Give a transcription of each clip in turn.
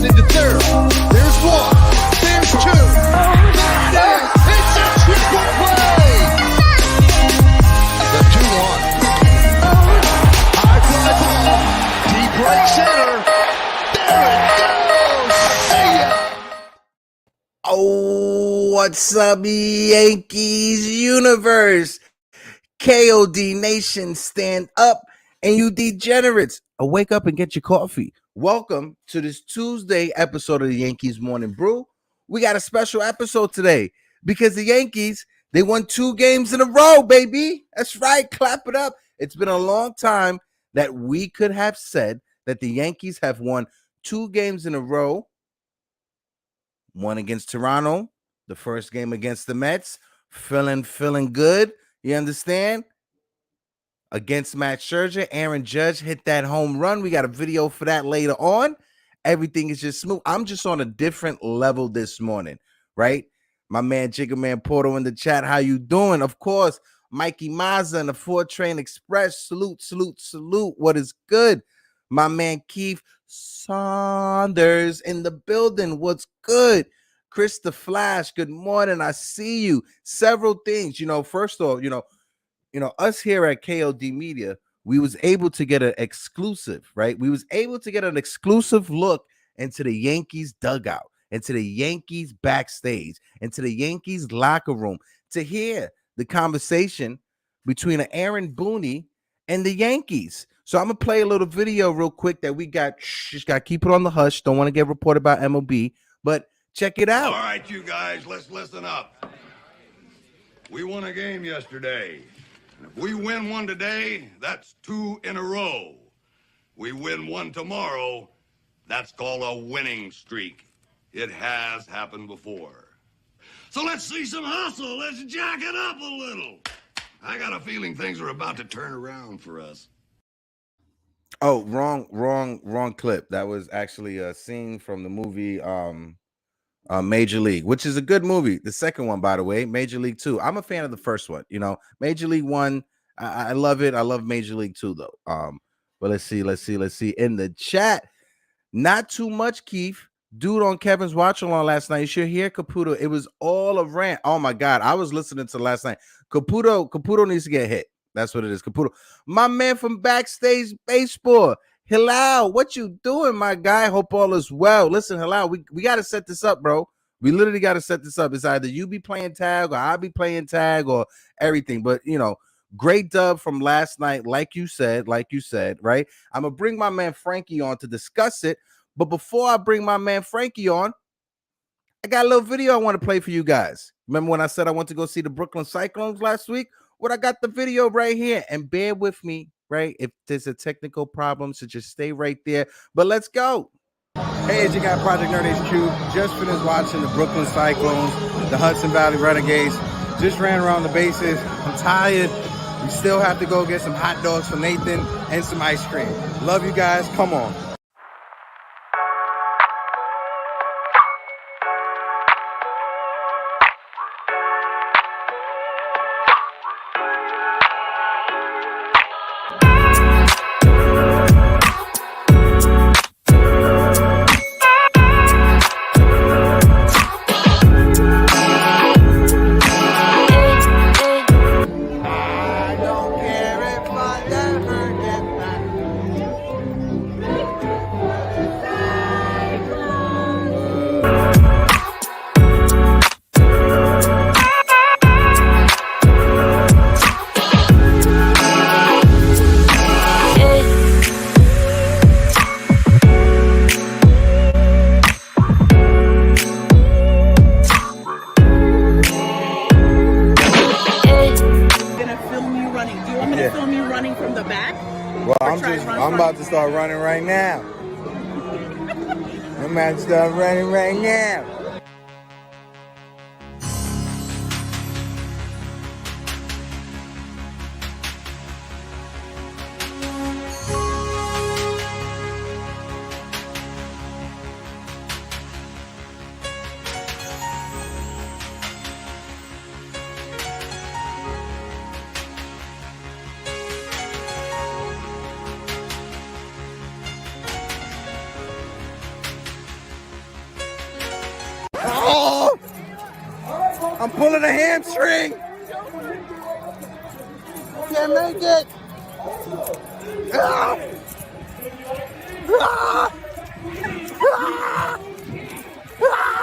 into third. There's one. There's two. There. It's a triple play. The 2-1. High fly ball. Deep right center. There it goes. See ya. Oh, what's up, Yankees universe? KOD Nation, stand up, and you degenerates, wake up and get your coffee. Welcome to this Tuesday episode of the Yankees Morning Brew. We got a special episode today because the Yankees, they won 2 games in a row, baby. That's right, clap it up. It's been a long time that we could have said that the Yankees have won 2 games in a row. One against Toronto, the first game against the Mets, feeling good. You understand? Against Matt Scherzer, Aaron Judge hit that home run. We got a video for that later on. Everything is just smooth. I'm just on a different level this morning, right? My man Jiggerman Porto in the chat. How you doing? Of course, Mikey Mazza and the 4 Train Express. Salute. What is good? My man Keith Saunders in the building. What's good? Chris the Flash, good morning. I see you. Several things. First off, us here at KOD Media, we was able to get an exclusive, right? We was able to get an exclusive look into the Yankees dugout, into the Yankees backstage, into the Yankees locker room to hear the conversation between Aaron Boone and the Yankees. So I'm going to play a little video real quick that we got. Just got to keep it on the hush. Don't want to get reported by MLB, but check it out. All right, you guys, let's listen up. We won a game yesterday. If we win one today, that's 2 in a row. We win one tomorrow, that's called a winning streak. It has happened before. So let's see some hustle. Let's jack it up a little. I got a feeling things are about to turn around for us. Oh, wrong clip. That was actually a scene from the movie Major League, which is a good movie. The second one, by the way, Major League 2. I'm a fan of the first one. Major League 1, I love it. I love Major League 2 though. But let's see in the chat. Not too much, Keith. Dude on Kevin's watch along last night. You should hear Caputo. It was all a rant. Oh my God, I was listening to last night. Caputo needs to get hit. That's what it is. Caputo, my man from Backstage Baseball. Hilal, what you doing, my guy? Hope all is well. Listen, Hilal, we got to set this up, bro. We literally got to set this up. It's either you be playing tag or I'll be playing tag or everything. But, great dub from last night, like you said, right? I'm going to bring my man Frankie on to discuss it. But before I bring my man Frankie on, I got a little video I want to play for you guys. Remember when I said I went to go see the Brooklyn Cyclones last week? Well, I got the video right here. And bear with me. Right, if there's a technical problem, so just stay right there. But let's go. Hey, it's your guy Project Nerd HQ. Just finished watching the Brooklyn Cyclones, the Hudson Valley Renegades. Just ran around the bases. I'm tired. We still have to go get some hot dogs for Nathan and some ice cream. Love you guys. Come on. I'm about to start running right now. I'm about to start running right now. I'm pulling a hamstring. Can't make it. Ah! Ah! Ah!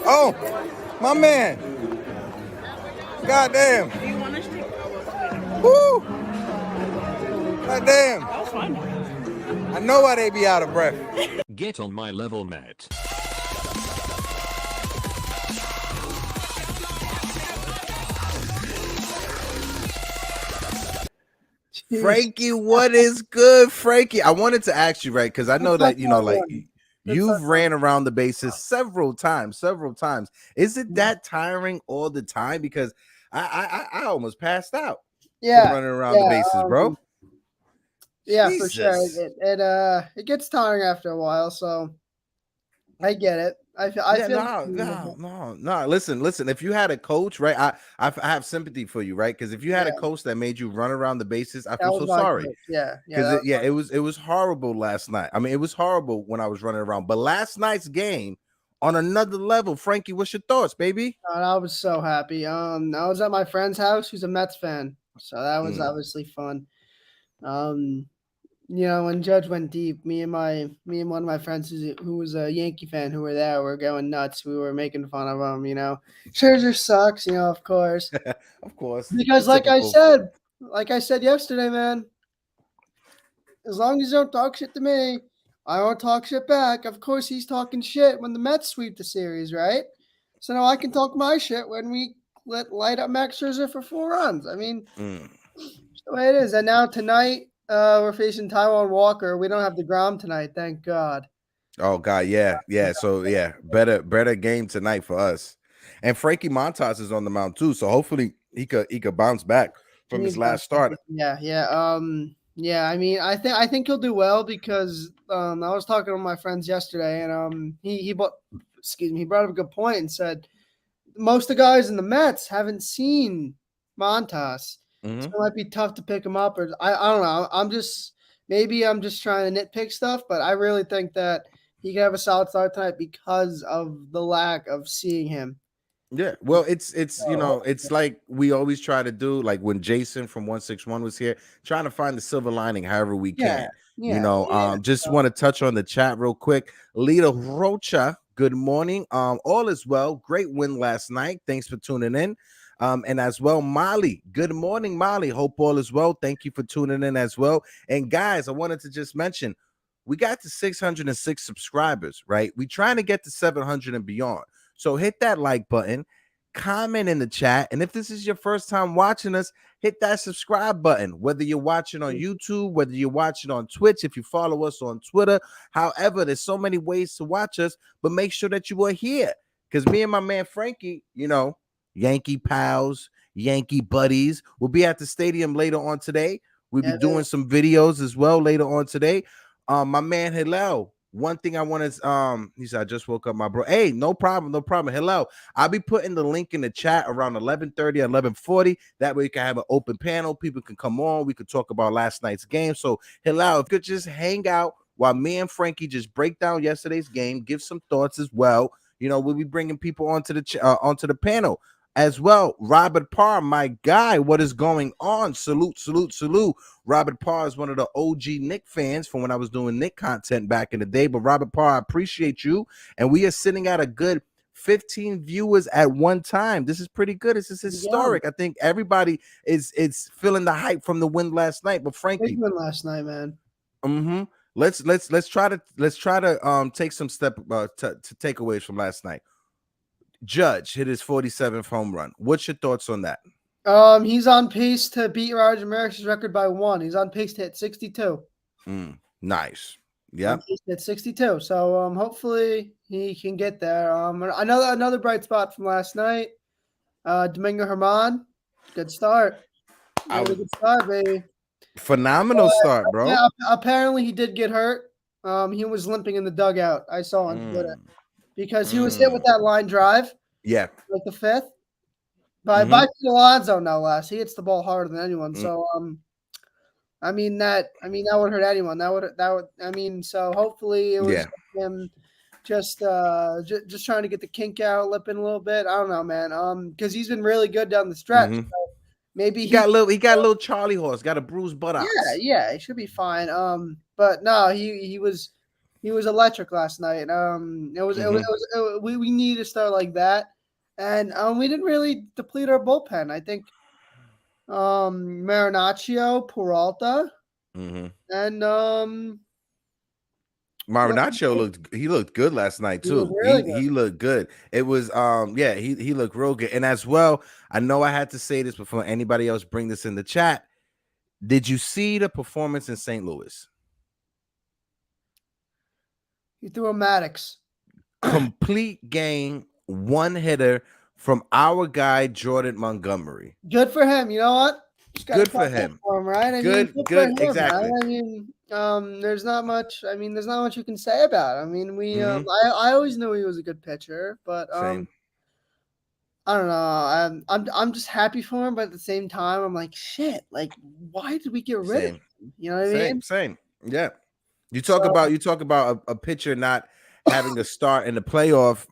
Oh, my man. Goddamn. Woo. Goddamn. I know why they be out of breath. Get on my level, Matt. Frankie, what is good, Frankie? I wanted to ask you, right? Because I know that, like you've ran around the bases several times. Is it that tiring all the time? Because I almost passed out. Yeah, running around the bases, bro. Yeah, for sure. Jesus. It gets tiring after a while, so I get it. I feel no. Listen. If you had a coach, right? I have sympathy for you, right? Because if you had a coach that made you run around the bases, I that feel was so my sorry. coach. Yeah, Because it was horrible last night. I mean, it was horrible when I was running around. But last night's game on another level, Frankie. What's your thoughts, baby? I was so happy. I was at my friend's house who's a Mets fan, so that was obviously fun. When Judge went deep, me and one of my friends who was a Yankee fan who were there were going nuts. We were making fun of him. Scherzer sucks. Of course, Of course, because like I said yesterday, man. As long as you don't talk shit to me, I won't talk shit back. Of course, he's talking shit when the Mets sweep the series, right? So now I can talk my shit when we light up Max Scherzer for 4 runs. I mean, it's the way it is. And now tonight, we're facing Taiwan Walker. We don't have DeGrom tonight, thank God. Oh God, yeah. So better game tonight for us. And Frankie Montas is on the mound too, so hopefully he could bounce back from his last start. Yeah. I mean, I think he'll do well because I was talking to my friends yesterday, and he brought up a good point and said most of the guys in the Mets haven't seen Montas, so it might be tough to pick him up. Or I don't know. I'm just trying to nitpick stuff, but I really think that he can have a solid start tonight because of the lack of seeing him. Yeah, well, it's it's like we always try to do, like when Jason from 161 was here, trying to find the silver lining however we can. Just want to touch on the chat real quick. Lita Rocha, good morning. All is well. Great win last night. Thanks for tuning in. And as well, Molly. Good morning, Molly. Hope all is well. Thank you for tuning in as well. And guys, I wanted to just mention we got to 606 subscribers, right? We trying to get to 700 and beyond. So hit that like button, comment in the chat, and if this is your first time watching us, hit that subscribe button. Whether you're watching on YouTube, whether you're watching on Twitch, if you follow us on Twitter, however, there's so many ways to watch us, but make sure that you are here because me and my man Frankie, Yankee pals, Yankee buddies, will be at the stadium later on today. We'll be doing some videos as well later on today. My man Hillel. One thing I want to, he said, I just woke up, my bro. Hey, no problem. Hello. I'll be putting the link in the chat around 11:30, 11:40. That way you can have an open panel. People can come on. We could talk about last night's game. So, hello, if you could just hang out while me and Frankie just break down yesterday's game, give some thoughts as well. We'll be bringing people onto the panel as well. Robert Parr, my guy, what is going on? Salute. Robert Parr is one of the OG Nick fans from when I was doing Nick content back in the day. But Robert Parr, I appreciate you. And we are sitting at a good 15 viewers at one time. This is pretty good. This is historic. I think everybody is feeling the hype from the win last night. But Frankie, big win last night, man. Let's try to take some takeaways from last night. Judge hit his 47th home run. What's your thoughts on that? He's on pace to beat Roger Maris's record by 1. He's on pace to hit 62. Nice. Yeah. Hit 62. So hopefully he can get there. Another bright spot from last night. Domingo Germán, good start. Good start, baby. Phenomenal start, bro. Yeah, apparently he did get hurt. He was limping in the dugout. I saw on Twitter. Because he was hit with that line drive. Yeah. Like the 5th. By Pete Alonso, no less. He hits the ball harder than anyone. So I mean that would hurt anyone. So hopefully it was Yeah. him just trying to get the kink out, lipping a little bit. I don't know, man. Because he's been really good down the stretch. Hmm. So maybe He got he a little. He got a little Charlie horse. Got a bruised buttocks. yeah, he should be fine. But no, he was electric last night. Hmm. We needed to start like that, and we didn't really deplete our bullpen. I think Marinaccio, Peralta, Hmm. and what Marinaccio looked. He looked good last night he was too. really good. He looked good. It was yeah. He looked real good. And as well, I know I had to say this before anybody else bring this in the chat. Did you see the performance in St. Louis? He threw a Maddox. Complete game, one hitter from our guy Jordan Montgomery. Good for him. You know what? Just got to Good for clap that him. for him, right? I mean, Good, good for good, him, right? exactly. I mean, there's not much. I mean, there's not much you can say about it. I mean, Hmm. I always knew he was a good pitcher, but Same, I don't know. I'm just happy for him, but at the same time, I'm like, shit. Like, why did we get rid of same, him? You know what I mean? same. Yeah. So You talk about a pitcher not having a start in the playoff.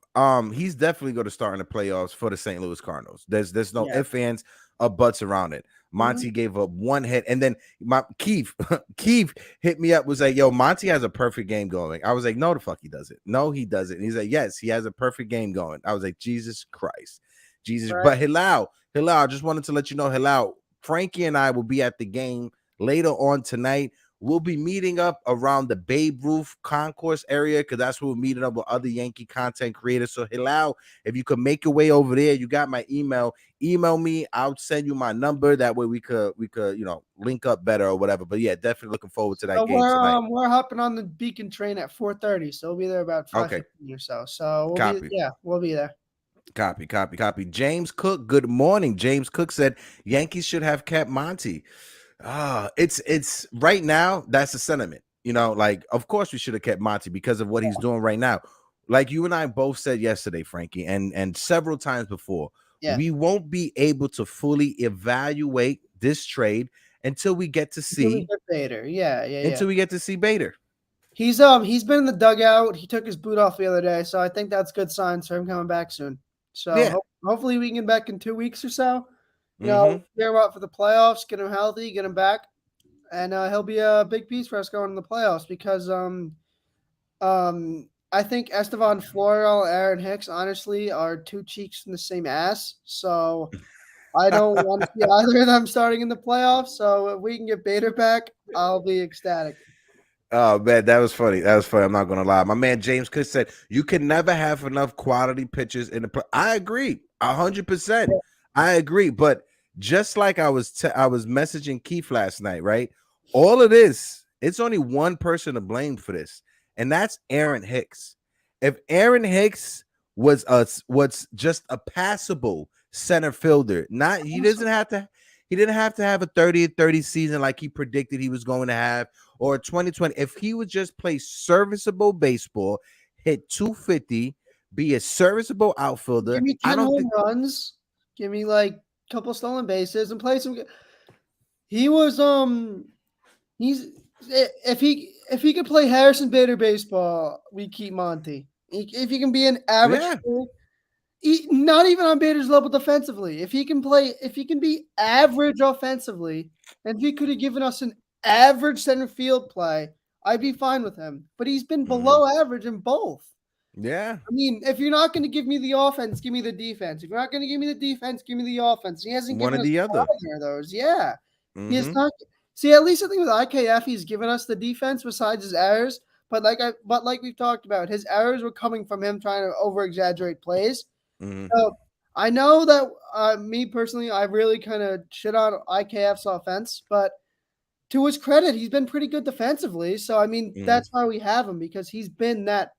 He's definitely going to start in the playoffs for the St. Louis Cardinals. There's no yeah. ifs, ands, or buts around it. Mhm. Monty gave up one hit, and then my Keith Keith hit me up, was like, "Yo, Monty has a perfect game going." I was like, "No, the fuck he doesn't. No, he doesn't." And he's like, "Yes, he has a perfect game going." I was like, "Jesus Christ, Jesus!" Right. But Hilal, I just wanted to let you know, Hilal, Frankie and I will be at the game later on tonight. We'll be meeting up around the Babe Ruth concourse area because that's where we're meeting up with other Yankee content creators. So Hilal, if you could make your way over there, you got my email. Email me. I'll send you my number. That way we could link up better or whatever. But yeah, definitely looking forward to that So game tonight. we're hopping on the Beacon train at 4:30, so we'll be there about Okay, 5:15 or so. So copy. we'll be there. Copy. James Cook, good morning. James Cook said Yankees should have kept Monty. It's right now, that's the sentiment. Like, of course we should have kept Monty because of what he's doing right now. Like you and I both said yesterday, Frankie, and several times before, Yeah. we won't be able to fully evaluate this trade until we get to Until we see get Bader. Yeah. Bader. He's been in the dugout. He took his boot off the other day, so I think that's good signs for him coming back soon. So Yeah. hopefully we can get back in 2 weeks or so. Mm-hmm. Get him out for the playoffs, get him healthy, get him back, and he'll be a big piece for us going in the playoffs because I think Estevan Florial and Aaron Hicks honestly are two cheeks from the same ass. So I don't want to see either of them starting in the playoffs. So if we can get Bader back, I'll be ecstatic. Oh man, that was funny. That was funny. I'm not gonna lie. My man James Cook said you can never have enough quality pitchers in the play. I agree, 100%. I agree. But just like I was messaging Keith last night, right? All of this, it's only one person to blame for this, and that's Aaron Hicks. If Aaron Hicks what's just a passable center fielder, not he didn't have to have a 30 season like he predicted he was going to have, or 2020. If he would just play serviceable baseball, hit 250, be a serviceable outfielder, Give me I 10 don't home think. runs. Give me like a couple stolen bases and play some. He was he's if he could play Harrison Bader baseball, we keep Monty. If he can be an average, Yeah. not even on Bader's level defensively. If he can be average offensively, and if he could have given us an average center field play, I'd be fine with him. But he's been below average in both. Yeah. I mean, if you're not going to give me the offense, give me the defense. If you're not going to give me the defense, give me the offense. He hasn't One given or us the other. either of those. Yeah. He has Mm-hmm. not. See, at least I think with IKF, he's given us the defense besides his errors. But like we've talked about, his errors were coming from him trying to over exaggerate plays. Mm-hmm. So I know that me personally, I really kind of shit on IKF's offense, but to his credit, he's been pretty good defensively. So I mean, that's why we have him because he's been that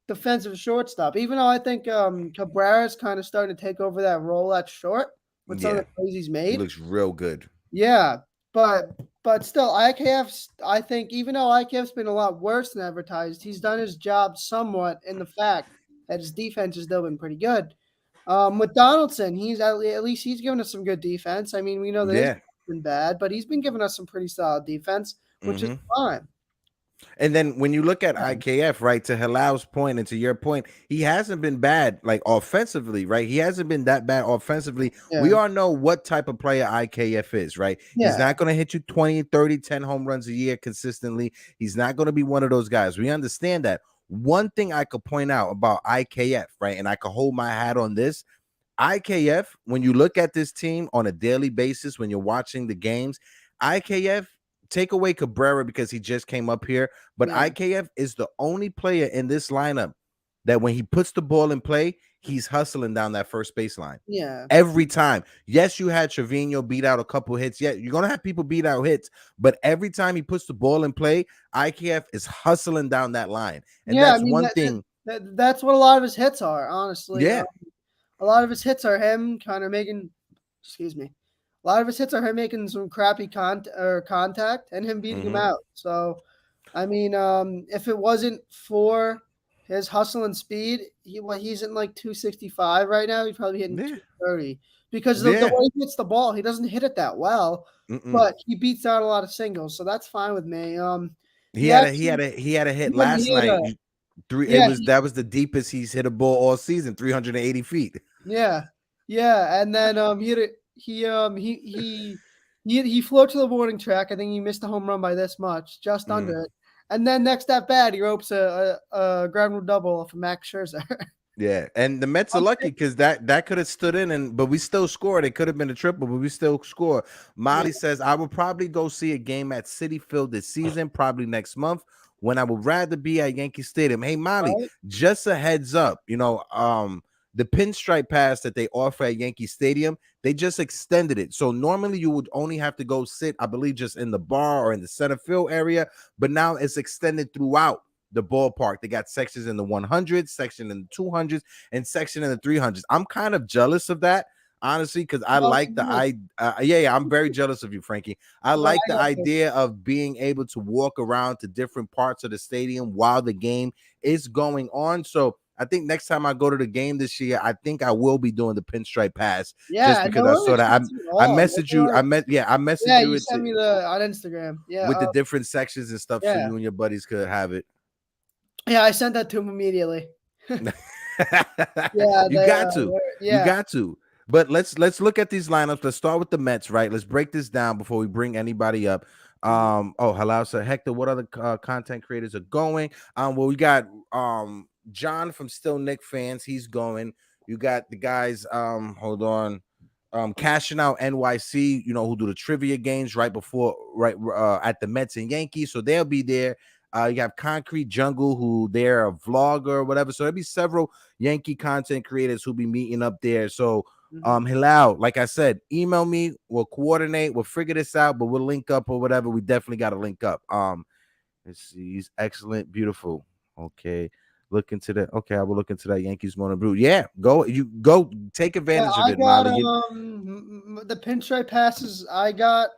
defensive shortstop. Even though I think Cabrera's kind of starting to take over that role at short with some of Yeah. the plays he's He made. looks real good. Yeah, but still, IKF's. I think even though IKF's been a lot worse than advertised, he's done his job somewhat in the fact that his defense has still been pretty good. With Donaldson, he's at least he's given us some good defense. I mean, we know that his Yeah. been bad, but he's been giving us some pretty solid defense, which is fine. And then when you look at Yeah. IKF, right, to Hilal's point and to your point, he hasn't been bad like offensively, right? He hasn't been that bad offensively. We Yeah. all know what type of player IKF is, right? He's Yeah. not going to hit you 20, 30, 10 home runs a year consistently. He's not going to be one of those guys. We understand that. One thing I could point out about IKF, right, and I could hold my hat on this, IKF, when you look at this team on a daily basis, when you're watching the games, IKF, take away Cabrera because he just came up here, but Yeah. IKF is the only player in this lineup that when he puts the ball in play, he's hustling down that first baseline. Yeah. Every time. Yes, you had Trevino beat out a couple hits. Yeah, you're going to have people beat out hits, but every time he puts the ball in play, IKF is hustling down that line. And Yeah, that's one thing. That's what a lot of his hits are, honestly. Yeah. A lot of his hits are him kind of making, a lot of his hits are him making some crappy contact and him beating him out. So, I mean, if it wasn't for his hustle and speed, he's in like 265 right now. He'd probably hitting 230 because of the way he hits the ball. He doesn't hit it that well, but he beats out a lot of singles, so that's fine with me. He had a hit last night. That was the deepest he's hit a ball all season, 380 feet. Yeah, and then he flew to the warning track. I think he missed a home run by this much, just under it. And then next at bat, he ropes a ground rule double for Max Scherzer. Yeah, and the Mets are lucky because that could have stood in, but we still scored. It could have been a triple, but we still score. Molly says, I will probably go see a game at Citi Field this season, probably next month, when I would rather be at Yankee Stadium. Hey, Molly, just a heads up, the pinstripe pass that they offer at Yankee Stadium, they just extended it. So normally you would only have to go sit, I believe, just in the bar or in the center field area, but now it's extended throughout the ballpark. They got sections in the 100s, section in the 200s, and section in the 300s. I'm kind of jealous of that, honestly, because I like the I'm very jealous of you, Frankie. I like the idea of being able to walk around to different parts of the stadium while the game is going on. So I think next time I go to the game this year, I think I will be doing the pinstripe pass. Just because I saw that. I messaged you. I messaged you. You sent me on Instagram. Yeah, with the different sections and stuff, so you and your buddies could have it. Yeah, I sent that to him immediately. You got to. But let's look at these lineups. Let's start with the Mets, right? Let's break this down before we bring anybody up. Halal said, Hector, what other content creators are going? Well, we got John from Still Nick Fans. He's going. You got the guys, hold on. Cashing Out NYC, who do the trivia games right at the Mets and Yankees. So they'll be there. You have Concrete Jungle, who they're a vlogger or whatever. So there'll be several Yankee content creators who'll be meeting up there. So Hilal, like I said, email me. We'll coordinate. We'll figure this out, but we'll link up or whatever. We definitely got to link up. Let's see. He's excellent, beautiful. Okay. Look into that. Okay, I will look into that Yankees Morning Brew. Yeah, go take advantage of it, Molly. The pinstripe passes I got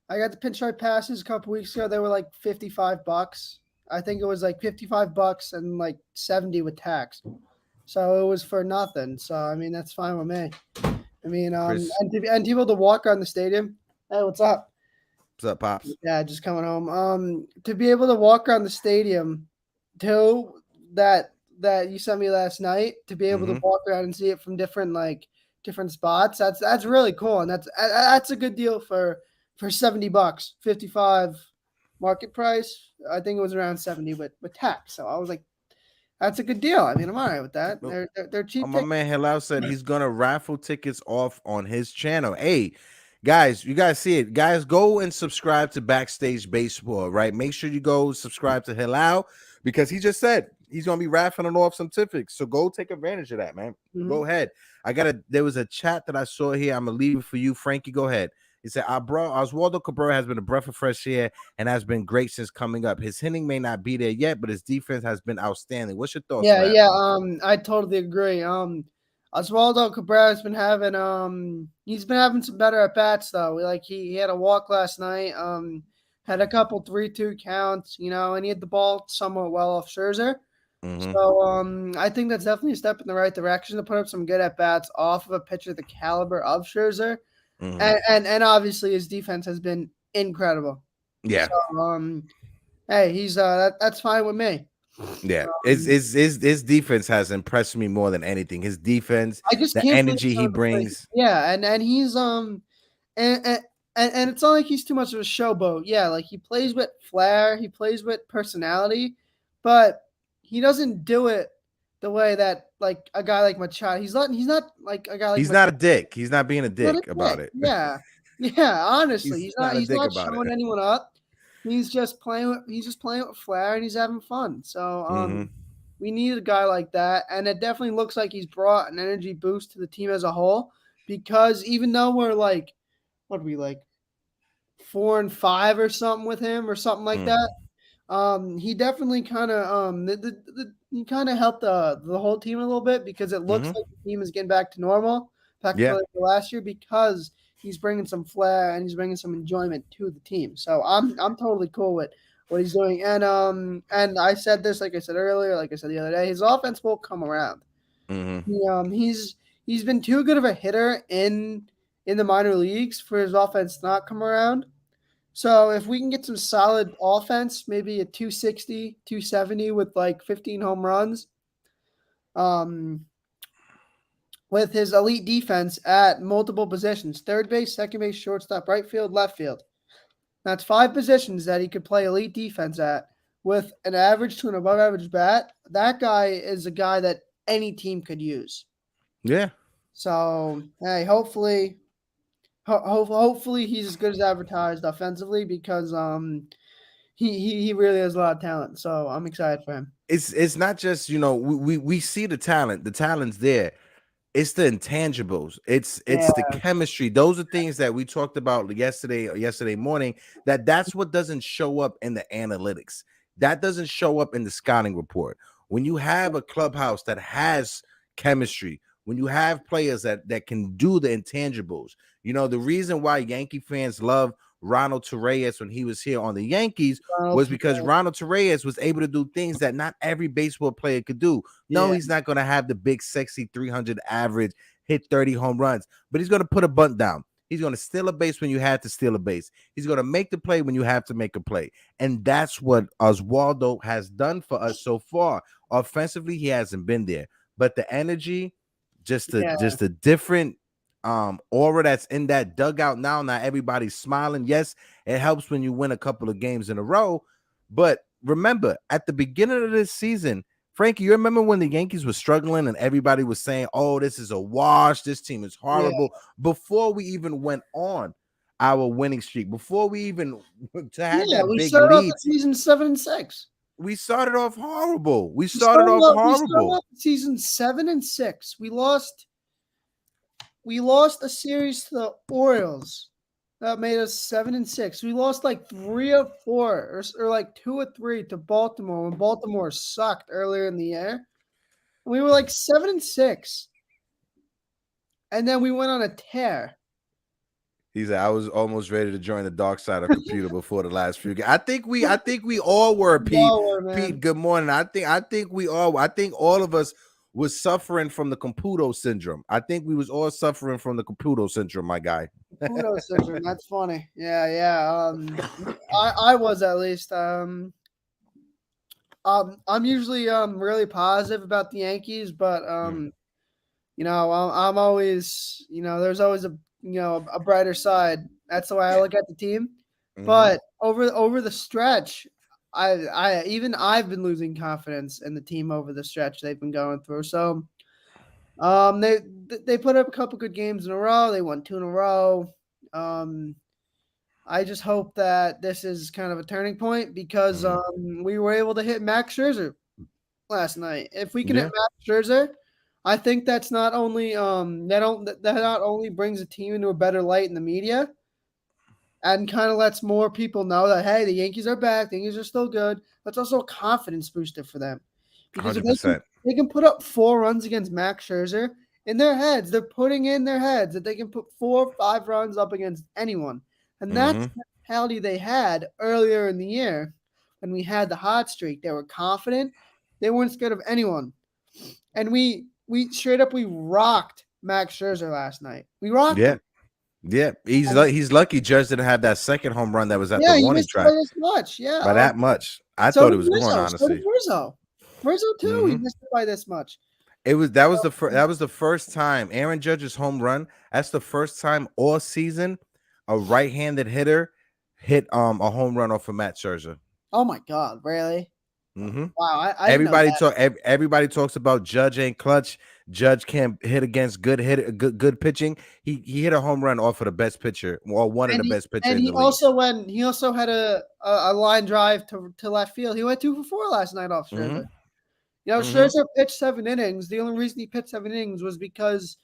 the pinstripe passes a couple weeks ago. They were like $55. I think it was like $55 and like 70 with tax. So it was for nothing. So I mean that's fine with me. I mean, and to be able to walk around the stadium. Hey, what's up? What's up, Pops? Yeah, just coming home. To be able to walk around the stadium too. That you sent me last night, to be able to walk around and see it from different spots. That's really cool, and that's a good deal for $70. 55 market price. I think it was around 70 with tax. So I was like, that's a good deal. I mean, I'm all right with that. They're cheap. My man Hilal said he's gonna raffle tickets off on his channel. Hey, guys, you guys see it. Guys, go and subscribe to Backstage Baseball, right? Make sure you go subscribe to Hilal because he just said he's gonna be raffling off some tickets. So go take advantage of that, man. Go ahead. There was a chat that I saw here. I'm gonna leave it for you, Frankie. Go ahead. He said, Oswaldo Cabrera has been a breath of fresh air and has been great since coming up. His hitting may not be there yet, but his defense has been outstanding. What's your thoughts? I totally agree. Oswaldo Cabrera has been having he's been having some better at bats though. Like he had a walk last night. Had a couple 3-2 counts, and he had the ball somewhat well off Scherzer. So I think that's definitely a step in the right direction to put up some good at bats off of a pitcher the caliber of Scherzer. and obviously his defense has been incredible. Yeah. So hey, he's that's fine with me. Yeah, his defense has impressed me more than anything. His defense, I just the can't believe energy some he of the plays. brings. Yeah, and he's and, and and it's not like he's too much of a showboat. Yeah, like he plays with flair, he plays with personality, but he doesn't do it the way that like a guy like Machado. He's not like a guy like He's Machado. not a dick. He's not being a Not a dick about dick. it. Yeah. Yeah, honestly, He's not a he's dick not about showing it. anyone up. He's just playing with flair and he's having fun. So Hmm. we need a guy like that, and it definitely looks like he's brought an energy boost to the team as a whole. Because even though we're like, what are we like, 4-5 or something with him or something like Mm. that, he definitely kind of he kind of helped the whole team a little bit because it looks Hmm. like the team is getting back to normal, back to Yeah. like the last year because he's bringing some flair and he's bringing some enjoyment to the team. So I'm totally cool with what he's doing. And I said this, like I said earlier, like I said the other day, his offense will come around. Hmm. He's been too good of a hitter in the minor leagues for his offense to not come around. So if we can get some solid offense, maybe a 260, 270 with like 15 home runs, um, with his elite defense at multiple positions, third base, second base, shortstop, right field, left field. That's 5 positions that he could play elite defense at with an average to an above average bat. That guy is a guy that any team could use. Yeah. So, hey, hopefully he's as good as advertised offensively because he really has a lot of talent. So I'm excited for him. It's not just, we see the talent. The talent's there. It's the intangibles. It's the Yeah, chemistry. Those are things that we talked about yesterday morning. That's what doesn't show up in the analytics. That doesn't show up in the scouting report. When you have a clubhouse that has chemistry, when you have players that can do the intangibles, the reason why Yankee fans love Ronald Torreyes when he was here on the Yankees was because Ronald Torreyes was able to do things that not every baseball player could do. No, yeah, he's not going to have the big, sexy 300 average, hit 30 home runs, but he's going to put a bunt down. He's going to steal a base when you have to steal a base. He's going to make the play when you have to make a play. And that's what Oswaldo has done for us so far. Offensively, he hasn't been there, but the energy, just yeah, a different aura that's in that dugout now. Not everybody's smiling. Yes, it helps when you win a couple of games in a row, but remember at the beginning of this season, Frankie, you remember when the Yankees were struggling and everybody was saying, oh, this is a wash, this team is yeah, horrible, before we even went on our winning streak, before we even to have yeah. that We big started off lead, the season 7-6. we started off horrible. We We started started off off. We started horrible. off the season 7-6. We lost. We lost a series to the Orioles that made us 7-6. We lost like 3 or 4 or like 2 or 3 to Baltimore when Baltimore sucked earlier in the year. We were like 7-6, and then we went on a tear. He said, I was almost ready to join the dark side of computer before the last few games. I think we all were, Pete. Lower, man. Pete, good morning. I think all of us was suffering from the Caputo syndrome. I think we was all suffering from the Caputo syndrome, my guy. Caputo syndrome. That's funny. Yeah, yeah. I was at least. I'm usually really positive about the Yankees, but I'm always, there's always a brighter side. That's the way I look at the team. But over the stretch, I've been losing confidence in the team over the stretch they've been going through. So they put up a couple good games in a row. They won 2 in a row. I just hope that this is kind of a turning point because we were able to hit Max Scherzer last night. If we can hit Max Scherzer, I think that's not only that not only brings the team into a better light in the media and kind of lets more people know that hey, the Yankees are back, the Yankees are still good. That's also a confidence booster for them because if 100%. they can put up 4 runs against Max Scherzer in their heads, they're putting in their heads that they can put 4 or 5 runs up against anyone, and that's the mentality they had earlier in the year when we had the hot streak. They were confident, they weren't scared of anyone, and we straight up we rocked Max Scherzer last night. We rocked him. Yeah, he's lucky Judge didn't have that second home run that was at the Yeah, he warning missed it by track this much. Yeah. by that much. I So thought it did was going, Rizzo. So did honestly. Rizzo. Rizzo too. He Hmm. missed it by this much. That was the first time Aaron Judge's home run. That's the first time all season a right-handed hitter hit a home run off of Matt Scherzer. Oh my God! Really? Hmm. Wow. I didn't know that. Everybody talks about Judge ain't clutch. Judge can't hit against good pitching. He hit a home run off of the best pitcher, or one of And the he best pitcher and in he the league. also had a line drive to left field. He went 2 for 4 last night off Hmm. Scherzer. You know, Hmm. Scherzer pitched 7 innings. The only reason he pitched 7 innings was because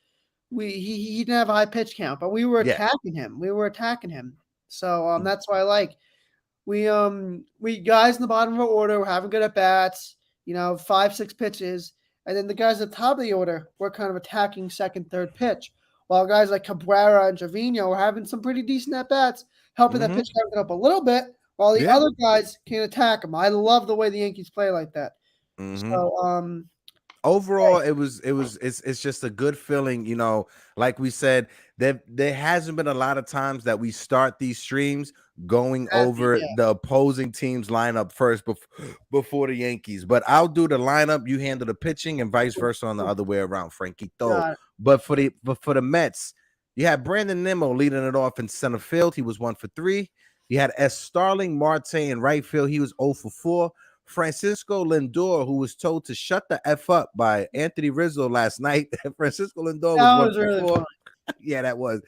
he didn't have a high pitch count, but we were Yeah. attacking him. So Mm. that's why I like we guys in the bottom of our order were having good at bats. 5, 6 pitches, and then the guys at the top of the order were kind of attacking second, third pitch, while guys like Cabrera and Trevino were having some pretty decent at bats, helping that Hmm. pitch count up a little bit, while the Yeah. other guys can attack them. I love the way the Yankees play like that. Hmm. So Overall, it's just a good feeling, like we said, there hasn't been a lot of times that we start these streams going over yeah, the opposing team's lineup first before the Yankees. But I'll do the lineup, you handle the pitching, and vice versa on the other way around, Frankie. got it. But for the Mets, you had Brandon Nimmo leading it off in center field. He was 1 for 3. You had S. Starling Marte in right field. He was 0 for 4. Francisco Lindor, who was told to shut the F up by Anthony Rizzo last night. Francisco Lindor was That 1 was for really 4. fun. Yeah, that was.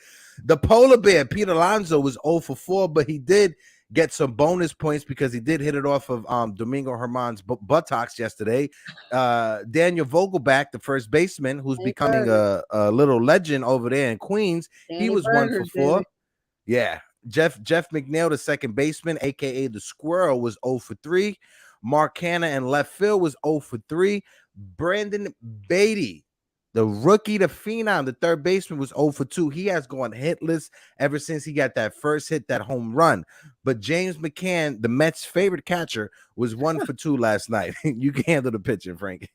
The polar bear, Pete Alonso, was 0 for 4, but he did get some bonus points because he did hit it off of Domingo Germán's buttocks yesterday. Daniel Vogelback, the first baseman, who's Danny becoming Burgers. a little legend over there in Queens, he Danny was 1 for Burgers, 4. baby. Yeah. Jeff McNeil, the second baseman, aka the Squirrel, was 0 for 3. Mark Hanna in left field was 0 for 3. Brandon Beatty, the rookie, the phenom, the third baseman, was 0 for 2. He has gone hitless ever since he got that first hit, that home run. But James McCann, the Mets' favorite catcher, was 1 for 2 last night. You can handle the pitching, Frank.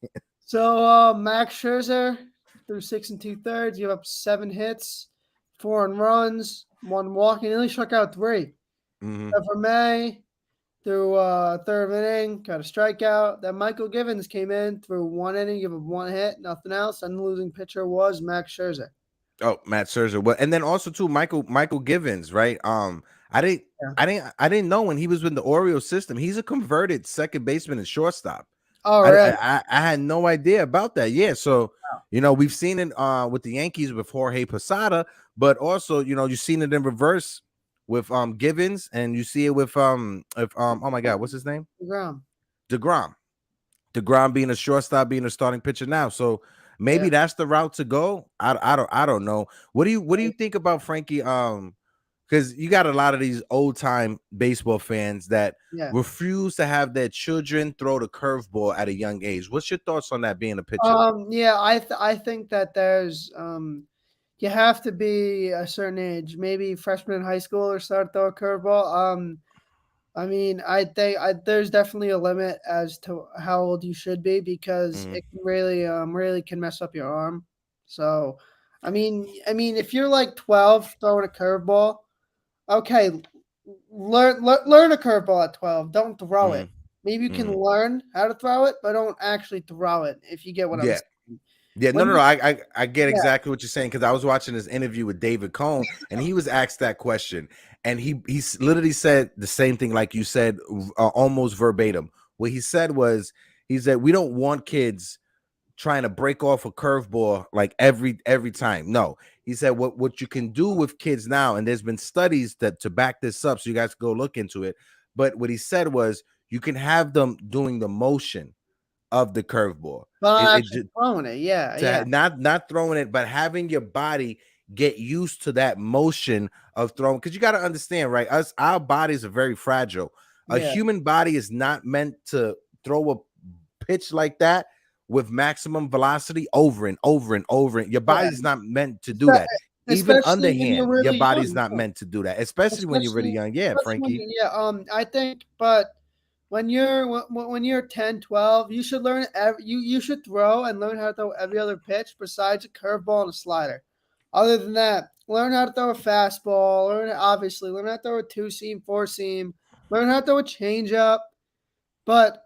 So Max Scherzer threw 6 2/3. You have up 7 hits, 4 runs, 1 walk, and he only struck out 3. Mm-hmm. For May, through third inning, got a strikeout. Then Michael Givens came in through 1 inning, give him 1 hit, nothing else. And the losing pitcher was Max Scherzer. Oh, Matt Scherzer. Well, and then also too, Michael Givens, right? I didn't know when he was in the Orioles system. He's a converted second baseman and shortstop. Oh, really? I had no idea about that. Yeah, so we've seen it with the Yankees with Jorge Posada, but also you've seen it in reverse with Givens, and you see it with oh my God, what's his name? DeGrom being a shortstop, being a starting pitcher now. So maybe that's the route to go. I don't know. What do you think about Frankie? Because you got a lot of these old time baseball fans that refuse to have their children throw the curveball at a young age. What's your thoughts on that being a pitcher? Yeah, I think that there's you have to be a certain age, maybe freshman in high school, or start throw a curveball. I mean, I think there's definitely a limit as to how old you should be, because it can really can mess up your arm. So, I mean, if you're like 12 throwing a curveball, okay, learn a curveball at 12. Don't throw it. Maybe you can learn how to throw it, but don't actually throw it. If you get what I'm saying. Yeah, no. I get exactly what you're saying, because I was watching this interview with David Cohn, and he was asked that question, and he literally said the same thing like you said, almost verbatim. What he said was, we don't want kids trying to break off a curveball like every time. No, he said what you can do with kids now, and there's been studies that to back this up, so you guys can go look into it. But what he said was, you can have them doing the motion of the curveball, but actually throwing it, not throwing it, but having your body get used to that motion of throwing. Because you got to understand, right? Our bodies are very fragile. A human body is not meant to throw a pitch like that with maximum velocity over and over and over. Your body's not meant to do that. Even underhand, your body's not meant to do that, especially when you're really young. Yeah, Frankie. I think, but when you're 10, 12, you should learn you should throw and learn how to throw every other pitch besides a curveball and a slider. Other than that, learn how to throw a fastball, learn how to throw a 2-seam, 4-seam, learn how to throw a changeup. But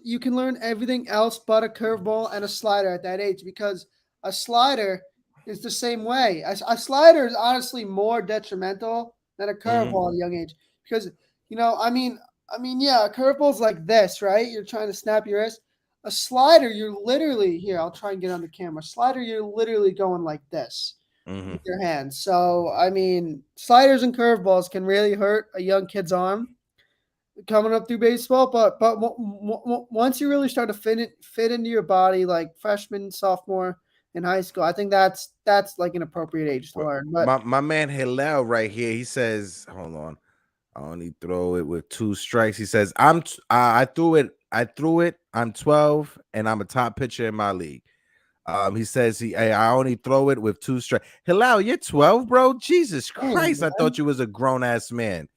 you can learn everything else but a curveball and a slider at that age, because a slider is the same way. A slider is honestly more detrimental than a curveball at a young age, because yeah, a curveball's like this, right? You're trying to snap your wrist. A slider, you're literally here. I'll try and get on the camera. Slider, you're literally going like this with your hands. So sliders and curveballs can really hurt a young kid's arm coming up through baseball. But once you really start to fit into your body, like freshman, sophomore in high school, I think that's like an appropriate age to learn. But My man Hillel right here, he says, hold on, I only throw it with 2 strikes. He says, I threw it. I'm 12 and I'm a top pitcher in my league. He says I only throw it with 2 strikes. Hillel, you're 12, bro. Jesus Christ, I thought you was a grown ass man.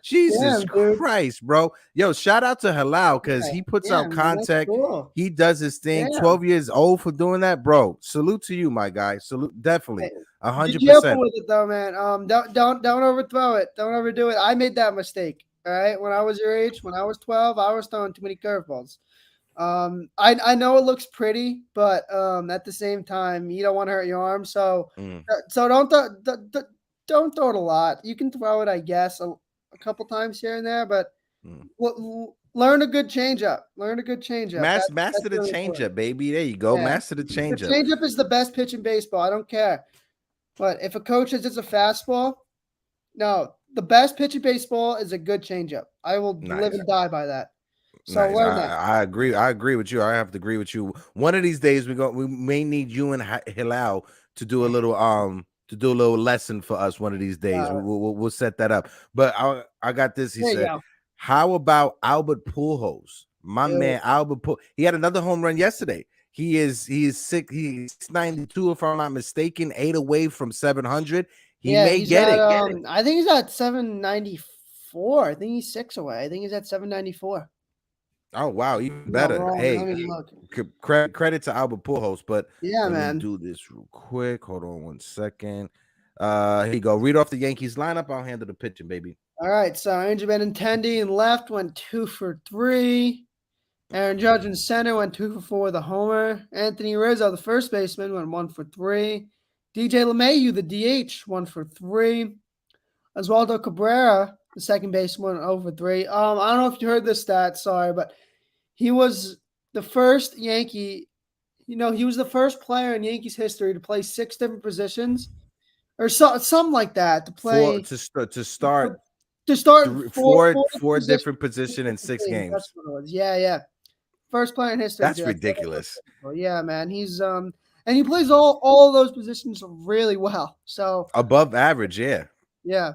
Jesus damn, dude. Christ, bro. Yo, shout out to Halal because he puts Yeah, out man, that's content. cool. He does his thing. Yeah. 12 years old for doing that, bro. Salute to you, my guy. Salute, definitely. Be 100%. careful with it though, man. Don't overthrow it. Don't overdo it. I made that mistake. All right, when I was your age, when I was 12, I was throwing too many curveballs. I know it looks pretty, but at the same time, you don't want to hurt your arm. So don't throw it a lot. You can throw it, I guess, a couple times here and there, but learn a good changeup. Learn a good changeup. Master the really changeup, important. baby. There you go. Yeah. Master the The changeup. changeup is the best pitch in baseball. I don't care. But if a coach says it's a fastball, no, the best pitch in baseball is a good changeup. I will live and die by that. So Nice. learn that. I agree. I agree with you. I have to agree with you. One of these days we may need you and Hilal to do a little lesson for us one of these days. We'll set that up. But I got this. He said, how about Albert Pujols? My man Albert Pujols. He had another home run yesterday. He is sick. He's 92, if I'm not mistaken, 8 away from 700. He may get it. I think he's at 794. I think he's 6 away. I think he's at 794. Oh wow, even better. Hey, credit to Albert Pujols, but yeah, let me do this real quick. Hold on 1 second. Here you go. Read off the Yankees lineup. I'll handle the pitching, baby. All right, so Andrew Benintendi in left went 2 for 3. Aaron Judge in center went 2 for 4 with a homer. Anthony Rizzo, the first baseman, went 1 for 3. DJ LeMahieu, the DH, 1 for 3. Oswaldo Cabrera, the second baseman, went 0 for 3. I don't know if you heard this stat, sorry, but he was the first Yankee. He was the first player in Yankees history to play 6 different positions, or something like that. To play to start 4 different positions in 6 games. That's what it was. Yeah. First player in history. That's ridiculous. Yeah, man. He's and he plays all of those positions really well. So above average, yeah. Yeah.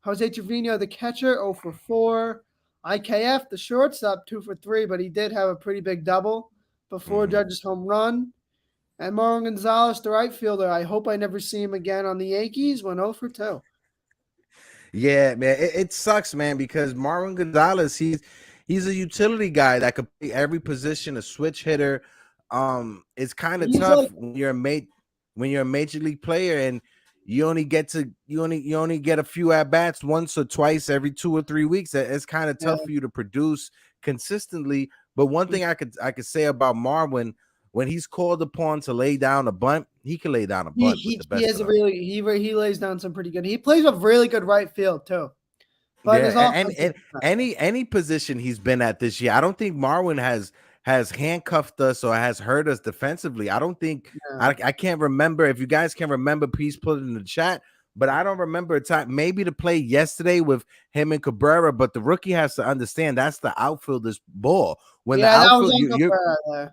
Jose Trevino, the catcher, 0 for 4. IKF, the shortstop, 2 for 3, but he did have a pretty big double before Judge's home run. And Marlon Gonzalez, the right fielder, I hope I never see him again on the Yankees, went 0 for 2. Yeah, man. It sucks, man, because Marlon Gonzalez, he's a utility guy that could play every position, a switch hitter. It's kind of tough when you're a major league player and you only get a few at bats once or twice every 2 or 3 weeks. It's kind of tough for you to produce consistently. But one thing I could say about Marwin, when he's called upon to lay down a bunt, he can lay down a bunt. He lays down some pretty good. He plays a really good right field too. But and any position he's been at this year, I don't think Marwin has handcuffed us or has hurt us defensively. I don't think I can't remember. If you guys can remember, please put it in the chat. But I don't remember a time, maybe to play yesterday with him and Cabrera. But the rookie has to understand that's the outfielder's ball. When the outfield,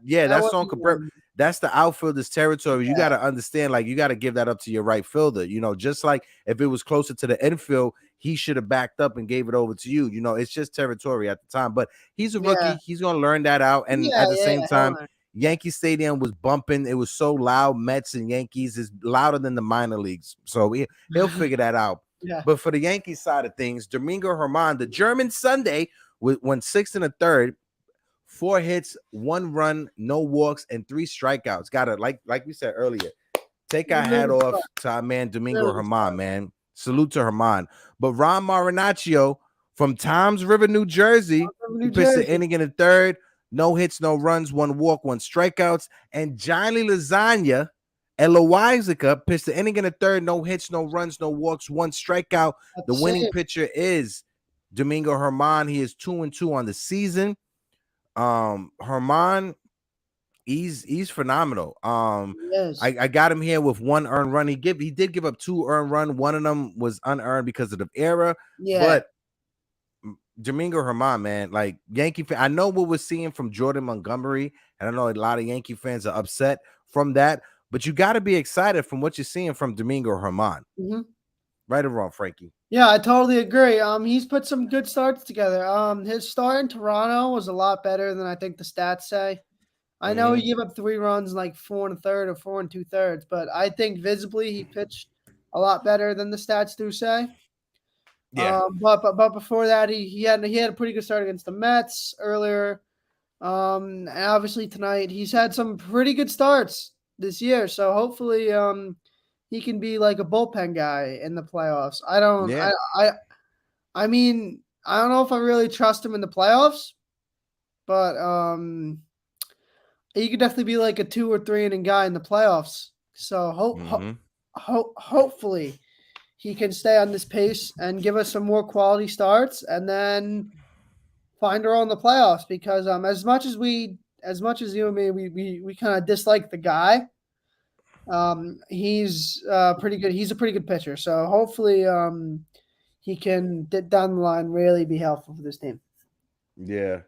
that's on Cabrera. That's the outfielder's territory. You got to understand, like, you got to give that up to your right fielder. Just like if it was closer to the infield, he should have backed up and gave it over to you. It's just territory at the time. But he's a rookie. He's going to learn that out. And at the same time, Yankee Stadium was bumping. It was so loud. Mets and Yankees is louder than the minor leagues. So he'll figure that out. But for the Yankees side of things, Domingo Germán, the German Sunday, went 6 1/3, 4 hits, 1 run, no walks, and 3 strikeouts. Got to, like we said earlier, take our hat off to our man Domingo Germán, man. Salute to Germán. But Ron Marinaccio from Toms River, New Jersey, he pitched the inning in the third. No hits, no runs, 1 walk, 1 strikeouts. And Johnny Lasagna Eloizica pitched the inning in the third. No hits, no runs, no walks, 1 strikeout. The winning pitcher is Domingo Germán. He is 2-2 on the season. Germán, he's phenomenal. I got him here with 1 earned run. He did give up 2 earned run. One of them was unearned because of the error. But Domingo Germán, man, like Yankee fan, I know what we're seeing from Jordan Montgomery, and I know a lot of Yankee fans are upset from that, but you got to be excited from what you're seeing from Domingo Germán. Right or wrong, Frankie? Yeah, I totally agree. He's put some good starts together. His start in Toronto was a lot better than I think the stats say. I know he gave up 3 runs, like 4 1/3 or 4 2/3, but I think visibly he pitched a lot better than the stats do say. Yeah. But before that, he had a pretty good start against the Mets earlier. And obviously tonight he's had some pretty good starts this year. So hopefully he can be like a bullpen guy in the playoffs. I mean, I don't know if I really trust him in the playoffs, but he could definitely be like a 2 or 3 inning guy in the playoffs. So hopefully he can stay on this pace and give us some more quality starts, and then find our own in the playoffs. Because as much as you and me, we kind of dislike the guy. He's pretty good. He's a pretty good pitcher. So hopefully he can down the line really be helpful for this team. Yeah.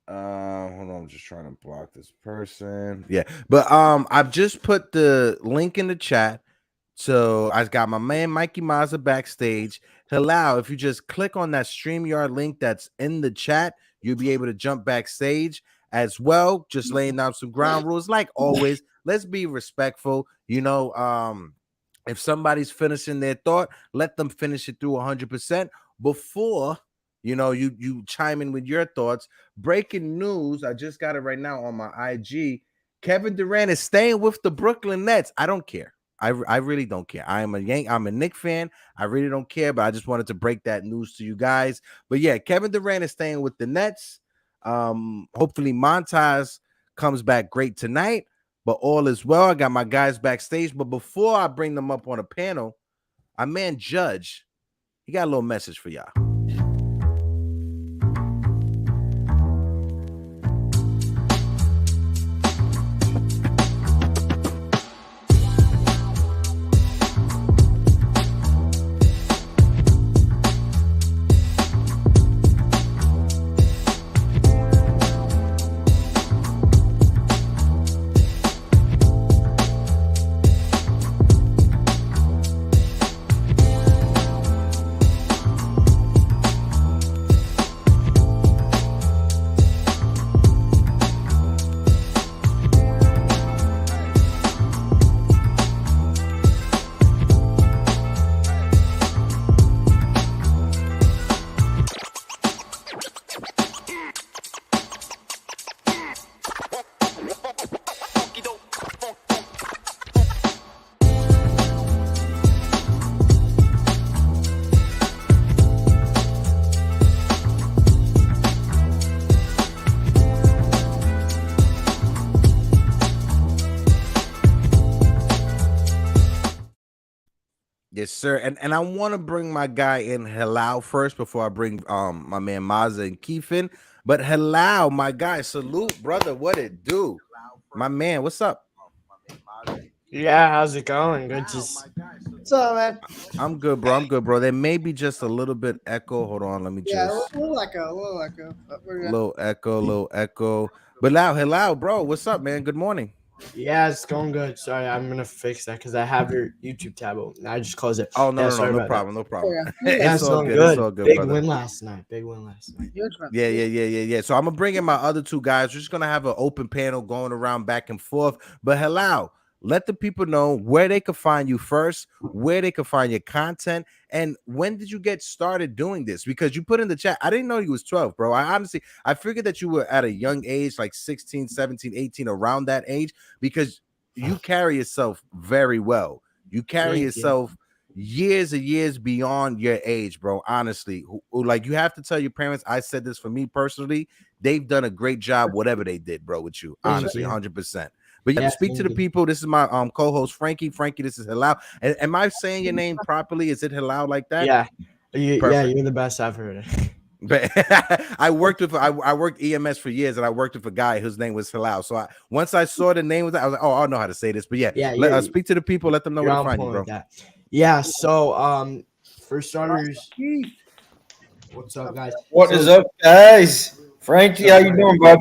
Hold on, I'm just trying to block this person. Yeah, but I've just put the link in the chat. So I got my man Mikey Mazza backstage. Hello, if you just click on that StreamYard link that's in the chat, you'll be able to jump backstage as well. Just laying down some ground rules. Like always, let's be respectful. You know, if somebody's finishing their thought, let them finish it through 100% before you chime in with your thoughts. Breaking news, I just got it right now on my IG. Kevin Durant is staying with the Brooklyn Nets. I don't care. I really don't care. I'm a Knicks fan. I really don't care, but I just wanted to break that news to you guys. But yeah, Kevin Durant is staying with the Nets. Hopefully Montas comes back great tonight, but all is well. I got my guys backstage, but before I bring them up on a panel, our man Judge, he got a little message for y'all. Yes, sir. And I want to bring my guy in Halal first before I bring my man Mazza and Keith in. But Halal, my guy, salute, brother. What it do? My man, what's up? Yeah, how's it going? Good to What's up, man? I'm good, bro. I'm good, bro. There may be just a little bit echo. Hold on, let me just a little echo. But we're good. little echo. But Halal, bro, what's up, man? Good morning. Yeah, it's going good. Sorry, I'm gonna fix that because I have your YouTube tab open. I just closed it. Oh no, yeah, no problem. Yeah. It's all good. Good. It's all good, Big brother. win last night. Yeah. So I'm gonna bring in my other 2 guys. We're just gonna have an open panel going around back and forth. But Halal, let the people know where they can find you first, where they can find your content, and when did you get started doing this? Because you put in the chat, I didn't know you was 12, bro. I figured that you were at a young age, like 16, 17, 18, around that age, because you carry yourself very well. You carry Thank you. yourself years and years beyond your age, bro. Honestly, like you have to tell your parents. I said this for me personally. They've done a great job, whatever they did, bro, with you. Thank Honestly, you. 100%. But yeah, Yeah, speak to thank the you. people. This is my co-host Frankie. Frankie, this is Halal. And am I saying your name properly? Is it Halal like that? Yeah. Perfect. You're the best I've heard it. But I worked EMS for years, and I worked with a guy whose name was Halal. So once I saw the name of that, I was like, oh, I know how to say this. But yeah, Yeah, speak to the people, let them know you're where to on find you, point bro. with that. Yeah, so for starters, Keith. what's up, guys? What is up, guys? Frankie, how you doing, bud?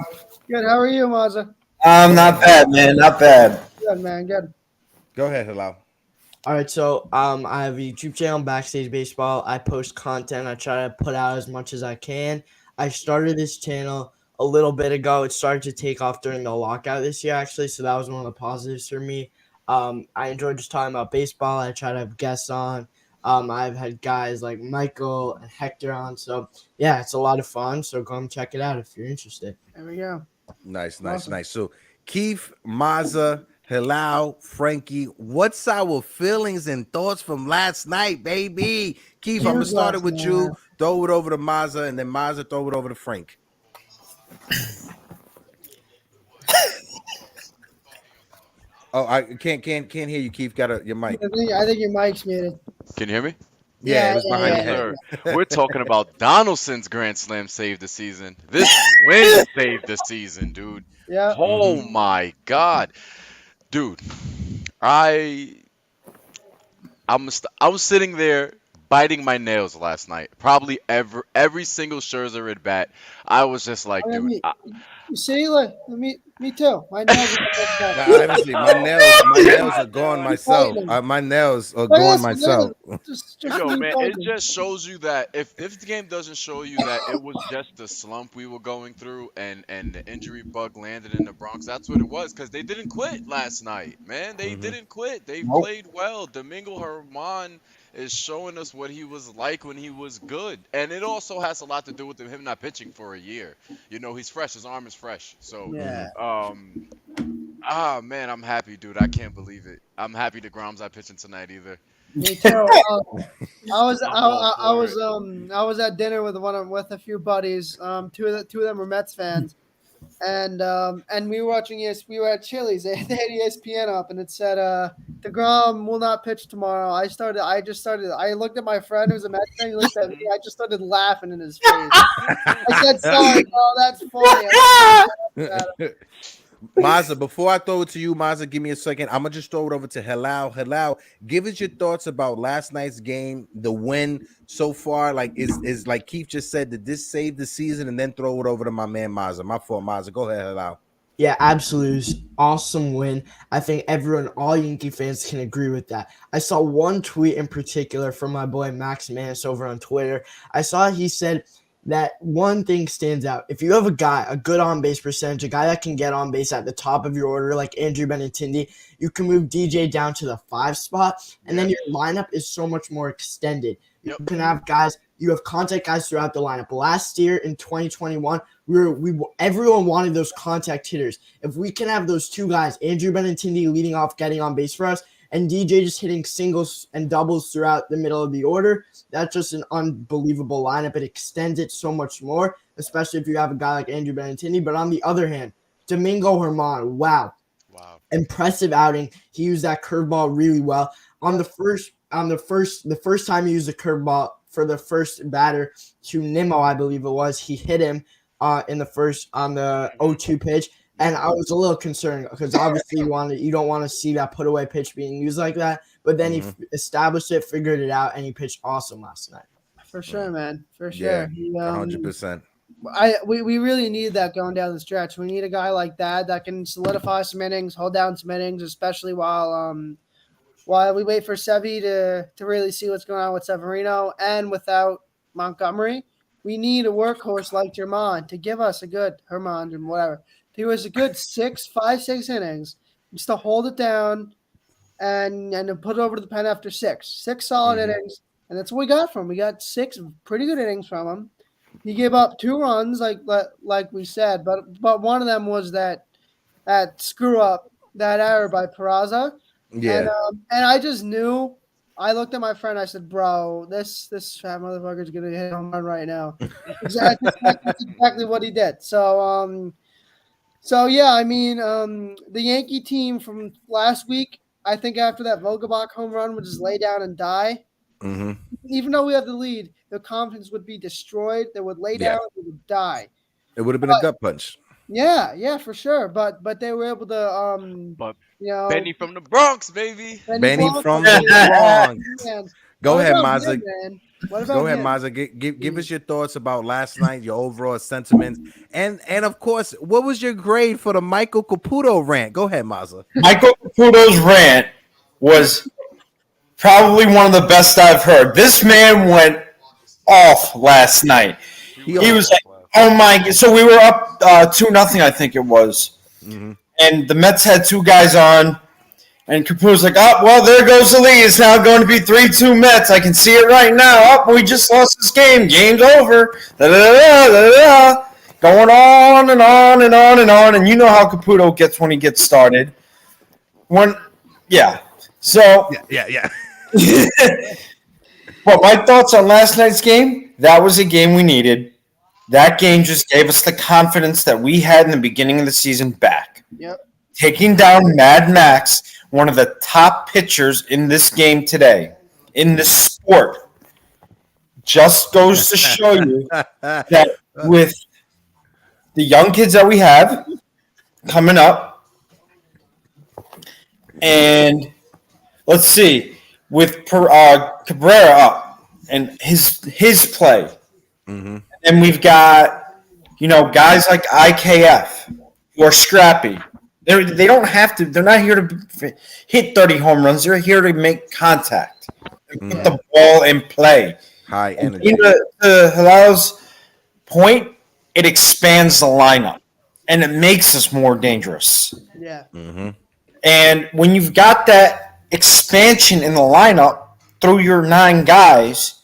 Good. How are you, Mazza? Not bad, man. Not bad. Good, man. Good. Go ahead, Halal. All right, so I have a YouTube channel, Backstage Baseball. I post content. I try to put out as much as I can. I started this channel a little bit ago. It started to take off during the lockout this year, actually, so that was one of the positives for me. I enjoy just talking about baseball. I try to have guests on. I've had guys like Michael and Hector on, so yeah, it's a lot of fun. So go and check it out if you're interested. There we go. Nice. Awesome. So Keith, Mazza, Halal, Frankie, what's our feelings and thoughts from last night, baby? Keith, I'm gonna start it with you. Throw it over to Mazza, and then Mazza throw it over to Frank. Oh, I can't hear you, Keith. Got your mic. I think your mic's muted. Can you hear me? Yeah, it was behind yeah, your head. Sir, we're talking about Donaldson's grand slam saved the season. This win saved the season, dude. Yeah. Oh my God, dude. I was sitting there biting my nails last night. Probably every single Scherzer at bat. I was just like, dude. You see, like me too. My nails Honestly, my nails are gone myself. My nails are gone myself. Just Yo, me man, it fighting. just shows you that if the game doesn't show you that it was just the slump we were going through and the injury bug landed in the Bronx, that's what it was, because they didn't quit last night, man. They didn't quit. They played well. Domingo Herman is showing us what he was like when he was good. And it also has a lot to do with him not pitching for a year. You know, he's fresh. His arm is fresh. So, man, I'm happy, dude. I can't believe it. I'm happy DeGrom's not pitching tonight either. Me too. I was at dinner with a few buddies. Two of them were Mets fans, and we were watching we were at Chili's. They had ESPN up, and it said DeGrom will not pitch tomorrow. I looked at my friend who's a Mets fan. He looked at me. I just started laughing in his face. I said, "Sorry, bro, that's funny." Mazza, before I throw it to you, Mazza, give me a second. I'm gonna just throw it over to Halal. Halal, give us your thoughts about last night's game, the win so far. Like, is like Keith just said, did this save the season? And then throw it over to my man Mazza. My fault, Mazza. Go ahead, Halal. Yeah, absolutely. Awesome win. I think everyone, all Yankee fans can agree with that. I saw one tweet in particular from my boy Max Manis over on Twitter. I saw he said that one thing stands out. If you have a good on-base percentage, a guy that can get on base at the top of your order like Andrew Benintendi, you can move DJ down to the 5 spot, and then your lineup is so much more extended. You can have guys, you have contact guys throughout the lineup. Last year in 2021, everyone wanted those contact hitters. If we can have those two guys, Andrew Benintendi leading off, getting on base for us, and DJ just hitting singles and doubles throughout the middle of the order, that's just an unbelievable lineup. It extends it so much more, especially if you have a guy like Andrew Benintendi. But on the other hand, Domingo Herman, wow. Impressive outing. He used that curveball really well. The first time he used a curveball for the first batter to Nimmo, I believe it was, he hit him in the first on the 0-2 pitch. And I was a little concerned because obviously you don't want to see that put away pitch being used like that. But then he established it, figured it out, and he pitched awesome last night. For sure, man. For sure. Yeah, 100%. We really need that going down the stretch. We need a guy like that can solidify some innings, hold down some innings, especially while we wait for Sevy to really see what's going on with Severino. And without Montgomery, we need a workhorse like Germán to give us a good Herman and whatever. He was a good 6 innings, just to hold it down and to put it over to the pen after 6 solid innings, and that's what we got from him. We got 6 pretty good innings from him. He gave up 2 runs, like we said, but one of them was that screw up that error by Peraza. Yeah. And I just knew. I looked at my friend. I said, "Bro, this fat motherfucker's gonna hit a home run right now." Exactly, that's exactly what he did. So yeah, I mean, the Yankee team from last week. I think after that Vogelbach home run would just lay down and die. Mm-hmm. Even though we have the lead, their confidence would be destroyed. They would lay Yeah. down. They would die. It would have been a gut punch. Yeah, for sure. But they were able to But you know, Benny from the Bronx, baby. Benny Blanco, from the Bronx. man. Go What ahead, about Mazza. him, man? What Go about ahead, him? Mazza. Give us your thoughts about last night, your overall sentiments, and of course, what was your grade for the Michael Caputo rant? Go ahead, Mazza. Michael Caputo's rant was probably one of the best I've heard. This man went off last night. He was like, "Oh my!" So we were up 2-0, I think it was, and the Mets had two guys on, and Caputo's like, "Oh well, there goes the lead. It's now going to be 3-2 Mets. I can see it right now. Oh, we just lost this game. Game's over." Da, da, da, da, da. Going on and on and on and on, and you know how Caputo gets when he gets started. So Yeah. But my thoughts on last night's game, that was a game we needed. That game just gave us the confidence that we had in the beginning of the season back. Yep. Taking down Mad Max, one of the top pitchers in this game today, in this sport, just goes to show you that with the young kids that we have coming up, and let's see, with Cabrera up and his play, and we've got guys like IKF who are scrappy. They don't have to. They're not here to hit 30 home runs. They're here to make contact and put the ball in play. High And energy. to Hilal's point, it expands the lineup and it makes us more dangerous. Yeah. And when you've got that expansion in the lineup through your 9 guys,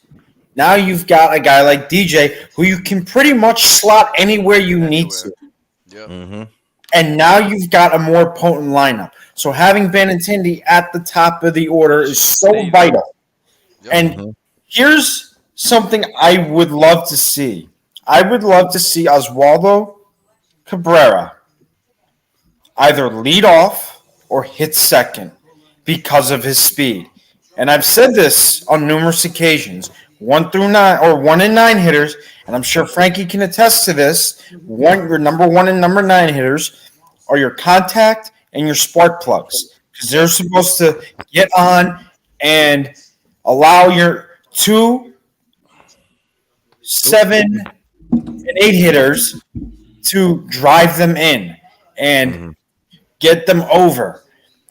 now you've got a guy like DJ who you can pretty much slot anywhere you need to. Yep. And now you've got a more potent lineup. So having Benintendi at the top of the order is so vital. Yep. And here's something I would love to see. I would love to see Oswaldo Cabrera either lead off or hit second because of his speed. And I've said this on numerous occasions. 1 through 9 or 1 and 9 hitters, and I'm sure Frankie can attest to this. Your number 1 and number 9 hitters are your contact and your spark plugs because they're supposed to get on and allow your 2, 7, and 8 hitters to drive them in and get them over.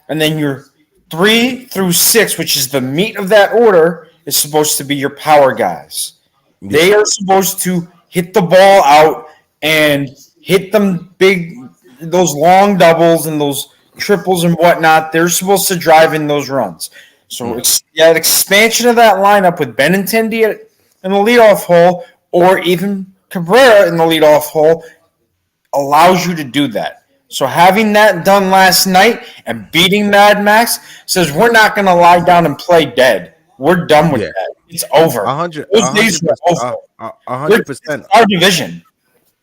And then your 3 through 6, which is the meat of that order, is supposed to be your power guys. They are supposed to hit the ball out and hit them those long doubles and those triples and whatnot. They're supposed to drive in those runs. So that expansion of that lineup with Benintendi in the leadoff hole or even Cabrera in the leadoff hole allows you to do that. So having that done last night and beating Mad Max says we're not going to lie down and play dead. We're done with that. It's over. 100%. Those days are over. 100%. Our division.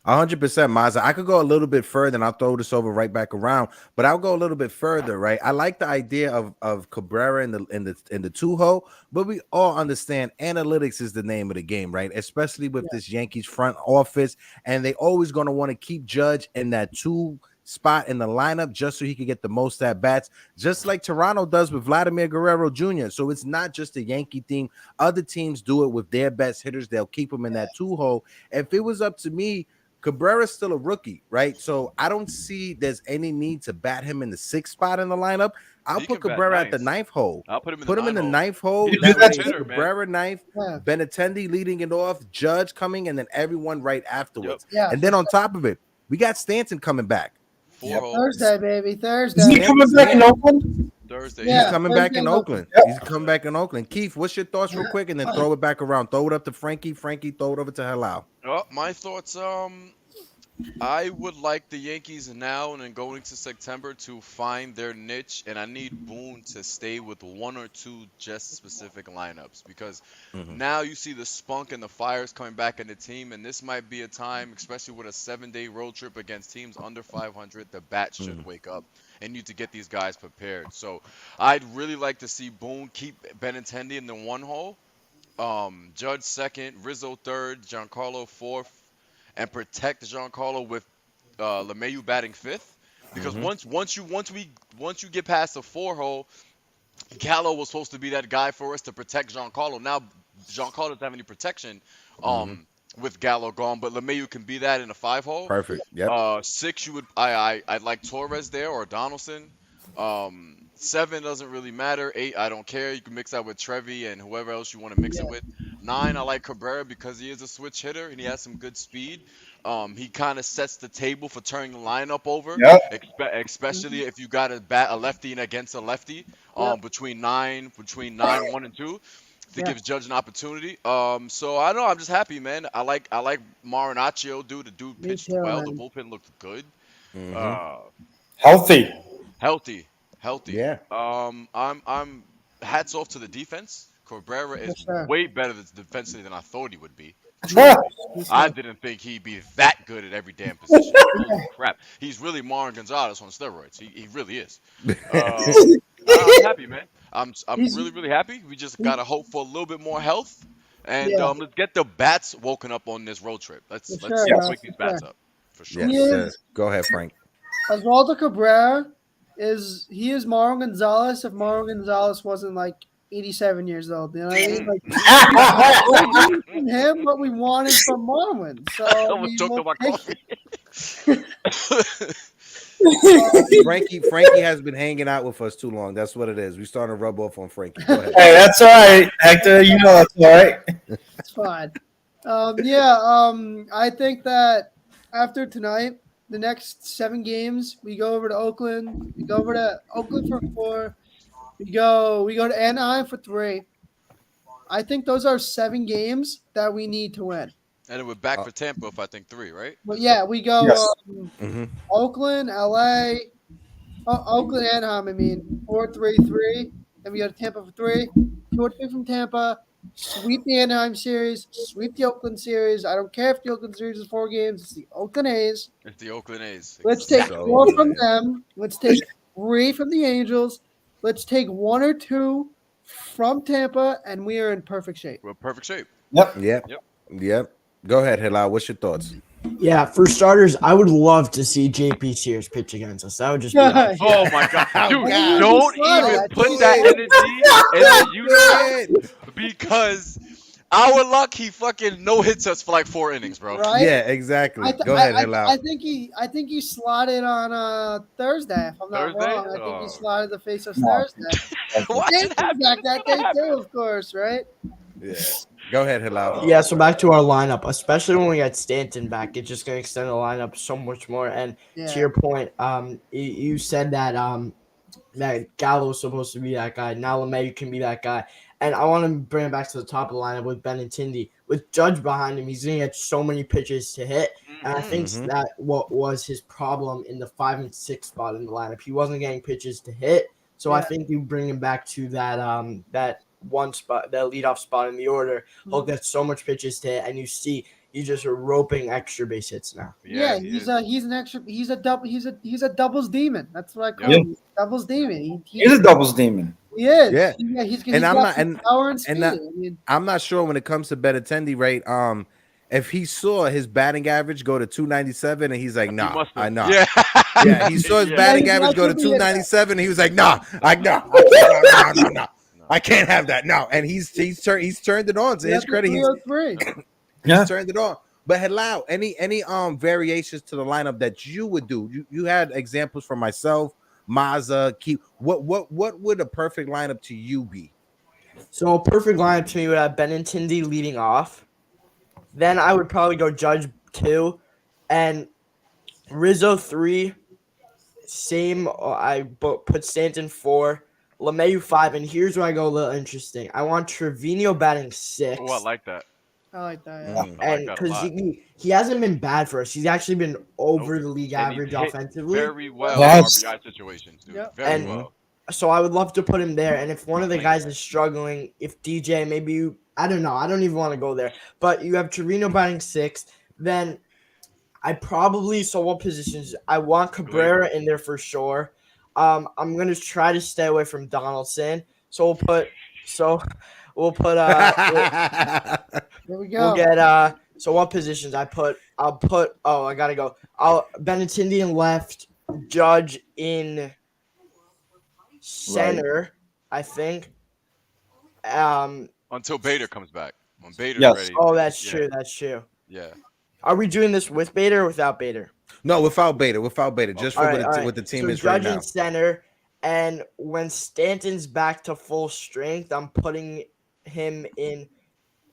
100%, Mazza. I could go a little bit further, and I'll throw this over right back around. But I'll go a little bit further, right? I like the idea of Cabrera in the 2-hole, but we all understand analytics is the name of the game, right? Especially with this Yankees front office, and they always going to want to keep Judge in that 2 spot in the lineup just so he can get the most at bats, just like Toronto does with Vladimir Guerrero Jr. So it's not just a Yankee thing. Other teams do it with their best hitters. They'll keep him in that 2-hole. If it was up to me, Cabrera's still a rookie, right? So I don't see there's any need to bat him in the 6th spot in the lineup. I'll He put can bat Cabrera at the ninth. 9th hole. I'll put him in Put the him in the 9th 9th hole. You That do way that it's too, man. Cabrera 9th, Benintendi leading it off, Judge coming, and then everyone right afterwards. Yeah. And then on top of it, we got Stanton coming back. 4 holes. Thursday, baby. Thursday. Is he coming back in Oakland? Thursday. Yeah. He's coming back in Thursday, Oakland. Yep. He's coming back in Oakland. Keith, what's your thoughts real quick? And then throw it back around. Throw it up to Frankie. Frankie, throw it over to Halal. Oh, my thoughts. I would like the Yankees now and then going to September to find their niche, and I need Boone to stay with one or two just specific lineups because now you see the spunk and the fires coming back in the team, and this might be a time, especially with a 7-day road trip against teams under 500, the bats should wake up and need to get these guys prepared. So I'd really like to see Boone keep Benintendi in the one hole, Judge second, Rizzo third, Giancarlo fourth, and protect Giancarlo with LeMahieu batting fifth. Because once you get past the 4 hole, Gallo was supposed to be that guy for us to protect Giancarlo. Now Giancarlo doesn't have any protection with Gallo gone, but LeMahieu can be that in a 5 hole. Perfect. Yep. 6, I'd like Torres there or Donaldson. 7 doesn't really matter. 8, I don't care. You can mix that with Trevi and whoever else you want to mix it with. 9, I like Cabrera because he is a switch hitter and he has some good speed. He kind of sets the table for turning the lineup over, especially if you got a lefty and against a lefty. Between 9, 1 and 2. It gives Judge an opportunity. So I don't know. I'm just happy, man. I like Marinaccio, dude. The dude pitched well. The bullpen looked good. Healthy. Healthy. Yeah. I'm hats off to the defense. Cabrera is way better defensively than I thought he would be. I didn't think he'd be that good at every damn position. Holy crap. He's really Marlon Gonzalez on steroids. He really is. I'm happy, man. I'm really, really happy. We just got to hope for a little bit more health. And let's get the bats woken up on this road trip. Let's wake these bats up. For sure. Yes. Go ahead, Frank. Oswaldo Cabrera is Marlon Gonzalez if Marlon Gonzalez wasn't like 87 years old. You know what I mean? Like, we want from him what we wanted from Marlon. So I was talking about coffee. Frankie has been hanging out with us too long. That's what it is. We starting to rub off on Frankie. Go ahead. Hey, that's all right, Hector. You know that's all right. It's fine. I think that after tonight, the next 7 games, we go over to Oakland. We go over to Oakland for 4. We go to Anaheim for 3. I think those are 7 games that we need to win. And then we're back for Tampa if I think 3, right? But yeah, we go Oakland, LA, Oakland, Anaheim. 4, 3, 3. Then we go to Tampa for 3. 2 or 3 from Tampa. Sweep the Anaheim series. Sweep the Oakland series. I don't care if the Oakland series is 4 games. It's the Oakland A's. It's the Oakland A's. Let's take 4 from them. Let's take 3 from the Angels. Let's take 1 or 2 from Tampa, and we are in perfect shape. We're in perfect shape. Yep. Go ahead, Hilal. What's your thoughts? Yeah, for starters, I would love to see JP Sears pitch against us. That would just be awesome. Oh my god, dude! Don't even put that energy in the universe because our luck, he fucking no hits us for like 4 innings, bro. Right? Yeah, exactly. Go ahead, Hilal. I think he slotted on Thursday. If I'm not wrong, I think he slotted the face of Thursday. Back that day too, of course, right? Yeah. Go ahead, Hilal. Yeah, so back to our lineup, especially when we got Stanton back, it's just going to extend the lineup so much more. And to your point, you said that that Gallo's supposed to be that guy. Now LeMahieu can be that guy. And I want to bring it back to the top of the lineup with Benintendi. With Judge behind him, he's going to get so many pitches to hit. And I think that what was his problem in the 5 and 6 spot in the lineup. He wasn't getting pitches to hit. So I think you bring him back to that that one spot, that leadoff spot in the order. He'll get so much pitches to hit, and you see he's just roping extra base hits now. Yeah, he's a doubles demon. That's what I call him. Doubles demon. He's a doubles demon. He is. Yeah. He's And I'm got not power and speed. I'm not sure when it comes to Benintendi, right? If he saw his batting average go to 297 and he's like, nah, I know. Yeah, he saw his batting average go to 297 and he was like, nah, no. I can't have that. No. And he's turned it on. To his credit, he's turned it on. But Hilal, any variations to the lineup that you would do? You had examples for myself, Mazza, Keep. What would a perfect lineup to you be? So a perfect lineup to me would have Benintendi leading off. Then I would probably go Judge 2 and Rizzo 3. Same. I put Stanton 4. LeMahieu 5, and here's where I go a little interesting. I want Trevino batting 6. Oh, I like that. I like that. Yeah. Mm. I like And that a because lot. he hasn't been bad for us. He's actually been over Nope. the league And he's average hit offensively. very well Yes. in RBI situations, dude. Yep. Very And well. so I would love to put him there. And if one of the Thank guys you. is struggling, if DJ, maybe you, I don't know. I don't even want to go there. But you have Trevino batting 6. Then I probably, so what positions? I want Cabrera in there for sure. I'm going to try to stay away from Donaldson. So we'll put, we'll There we we'll go. get, so what positions I'll put, oh, I got to go. Benintendi in left, Judge in center, I think. Until Bader comes back. When Bader's Yes. ready. Oh, that's yeah, true. That's true. Yeah. Are we doing this with Bader or without Bader? No, without Bader, just All for right, all right. what the team So is right Judge now. in center, and when Stanton's back to full strength, I'm putting him in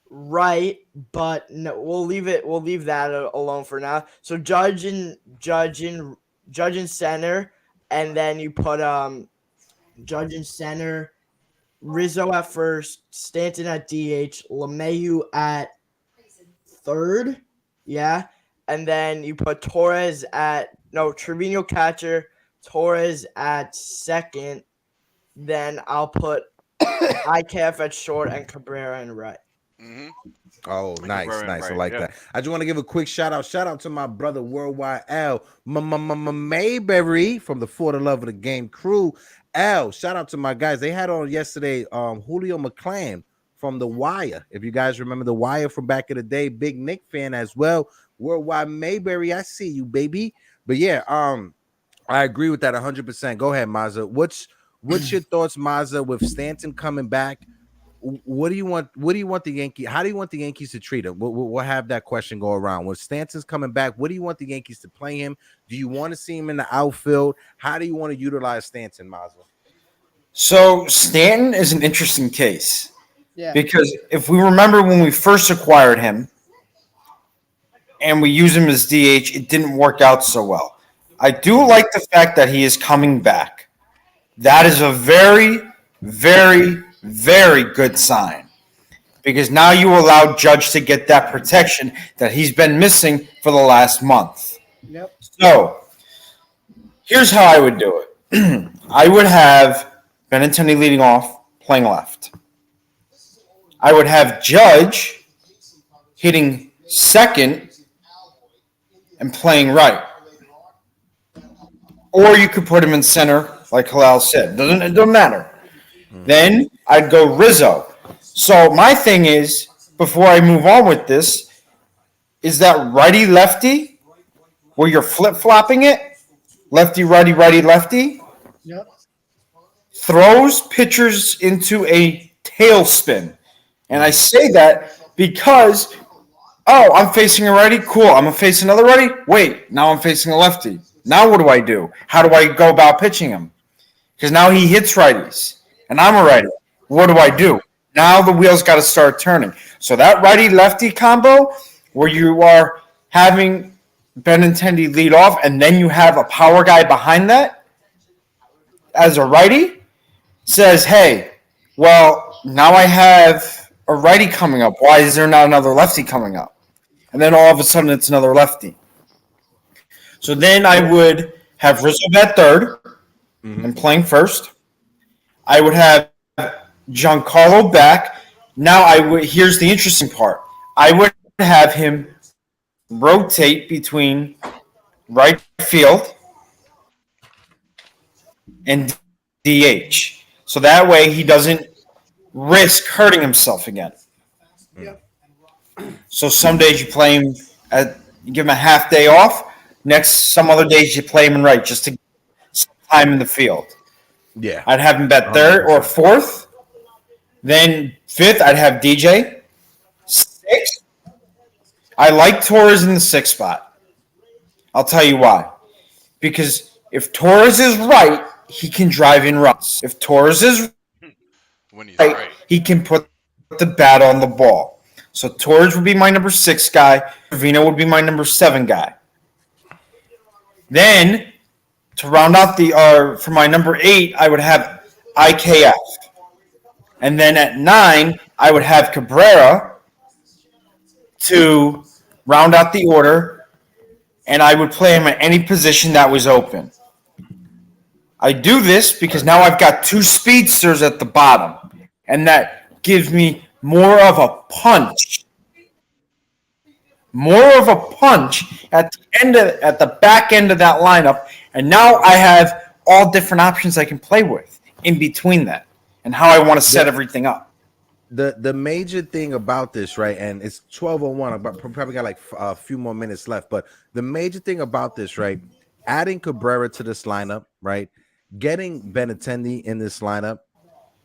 right, but no, we'll leave it. We'll leave that alone for now. So Judge in center, and then you put Judge in center, Rizzo at first, Stanton at DH, LeMahieu at third, yeah, and then you put Torres at Trevino catcher, Torres at second. Then I'll put IKF at short and Cabrera in right. Mm-hmm. Oh, nice. Right, I like yeah. that. I just want to give a quick shout out to my brother Worldwide L Mayberry from the For the Love of the Game crew. L, shout out to my guys. They had on yesterday Julio McClain from The Wire. If you guys remember The Wire from back in the day, big Nick fan as well. Worldwide Mayberry, I see you, baby. But yeah, I agree with that 100%. Go ahead, Mazza. What's your thoughts, Mazza, with Stanton coming back? What do you want? What do you want the Yankees? How do you want the Yankees to treat him? We'll have that question go around. When Stanton's coming back, what do you want the Yankees to play him? Do you want to see him in the outfield? How do you want to utilize Stanton, Mazza? So Stanton is an interesting case Yeah. because if we remember when we first acquired him and we use him as DH, it didn't work out so well. I do like the fact that he is coming back. That is a very, very, very good sign because now you allow Judge to get that protection that he's been missing for the last month. Yep. So here's how I would do it. I would have Benintendi leading off, playing left. I would have Judge hitting second and playing right. Or you could put him in center, like Halal said. It doesn't matter. Then I'd go Rizzo. So my thing is, before I move on with this, is that righty-lefty, where you're flip-flopping it, lefty, righty, lefty, Yep. throws pitchers into a tailspin. And I say that because, I'm facing a righty, cool. I'm going to face another righty. Wait, now I'm facing a lefty. Now what do I do? How do I go about pitching him? Because now he hits righties, and I'm a righty. What do I do? Now the wheels got to start turning. So that righty-lefty combo, where you are having Benintendi lead off, and then you have a power guy behind that as a righty, says, hey, well, now I have a righty coming up. Why is there not another lefty coming up? And then all of a sudden it's another lefty. So then I would have Rizzo at third and playing first. I would have Giancarlo back. Now here's the interesting part. I would have him rotate between right field and DH. So that way he doesn't risk hurting himself again. Yep. So some days you play him you give him a half day off. Some other days you play him in right just to get some time in the field. Yeah. I'd have him bet third or fourth. Then fifth, I'd have DJ. Sixth, I like Torres in the sixth spot. I'll tell you why. Because if Torres is right, he can drive in runs. If Torres is When he's right, right. he can put the bat on the ball. So Torres would be my number 6 guy. Vino would be my number 7 guy. Then, to round out for my number 8, I would have IKF. And then at 9, I would have Cabrera. to round out the order, and I would play him at any position that was open. I do this because now I've got two speedsters at the bottom, and that gives me more of a punch at the back end of that lineup, and now I have all different options I can play with in between that, and how I want to set everything up. The major thing about this, right, and it's 12:01, but probably got like a few more minutes left, but the major thing about this, right, adding Cabrera to this lineup, right, getting Benintendi in this lineup,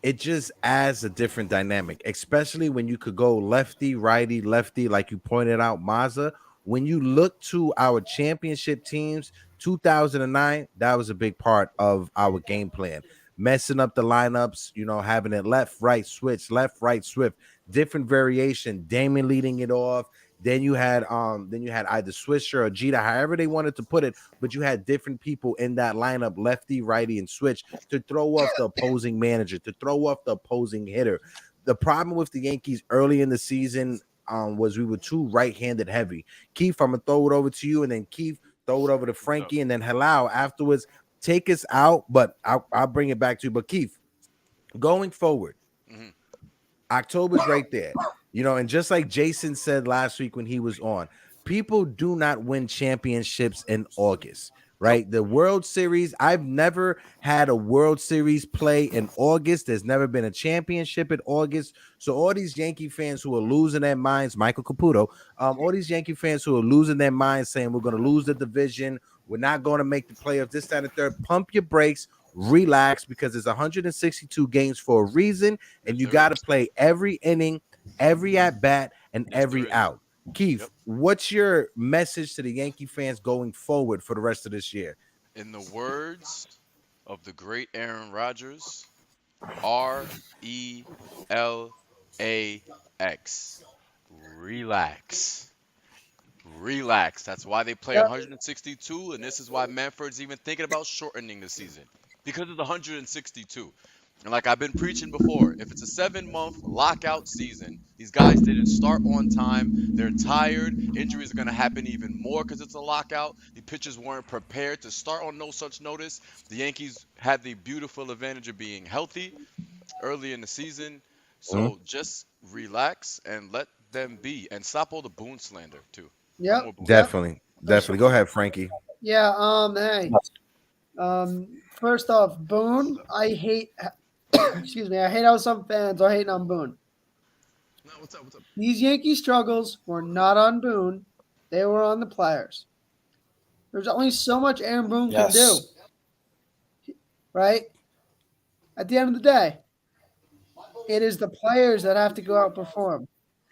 it just adds a different dynamic, especially when you could go lefty, righty, lefty, like you pointed out, Mazza. When you look to our championship teams, 2009, that was a big part of our game plan. Messing up the lineups, having it left, right, switch, left, right, swift, different variation. Damon leading it off. Then you had either Swisher or Jeter, however they wanted to put it, but you had different people in that lineup, lefty, righty, and switch, to throw off the opposing manager, to throw off the opposing hitter. The problem with the Yankees early in the season was we were too right-handed heavy. Keith, I'm gonna throw it over to you, and then Keith throw it over to Frankie, and then Halal afterwards. Take us out, but I'll bring it back to you. But Keith, going forward, October's right there. And just like Jason said last week when he was on, people do not win championships in August, right? The World Series, I've never had a World Series play in August. There's never been a championship in August. So all these Yankee fans who are losing their minds, Michael Caputo, all these Yankee fans who are losing their minds saying we're going to lose the division, we're not going to make the playoffs, this, that, and third, pump your brakes. Relax, because there's 162 games for a reason, and you got to play every inning, every at bat, and every out. Keith, what's your message to the Yankee fans going forward for the rest of this year? In the words of the great Aaron Rodgers, RELAX. Relax. Relax. That's why they play 162, and this is why Manfred's even thinking about shortening the season, because of the 162. And like I've been preaching before, if it's a 7-month lockout season, these guys didn't start on time. They're tired. Injuries are going to happen even more because it's a lockout. The pitchers weren't prepared to start on no such notice. The Yankees had the beautiful advantage of being healthy early in the season. So just relax and let them be, and stop all the Boone slander too. Yeah, definitely. Go ahead, Frankie. Yeah. Hey. First off, Boone, I hate. Excuse me. I hate how some fans are hating on Boone. No, what's up? These Yankee struggles were not on Boone; they were on the players. There's only so much Aaron Boone can do, right? At the end of the day, it is the players that have to go out and perform.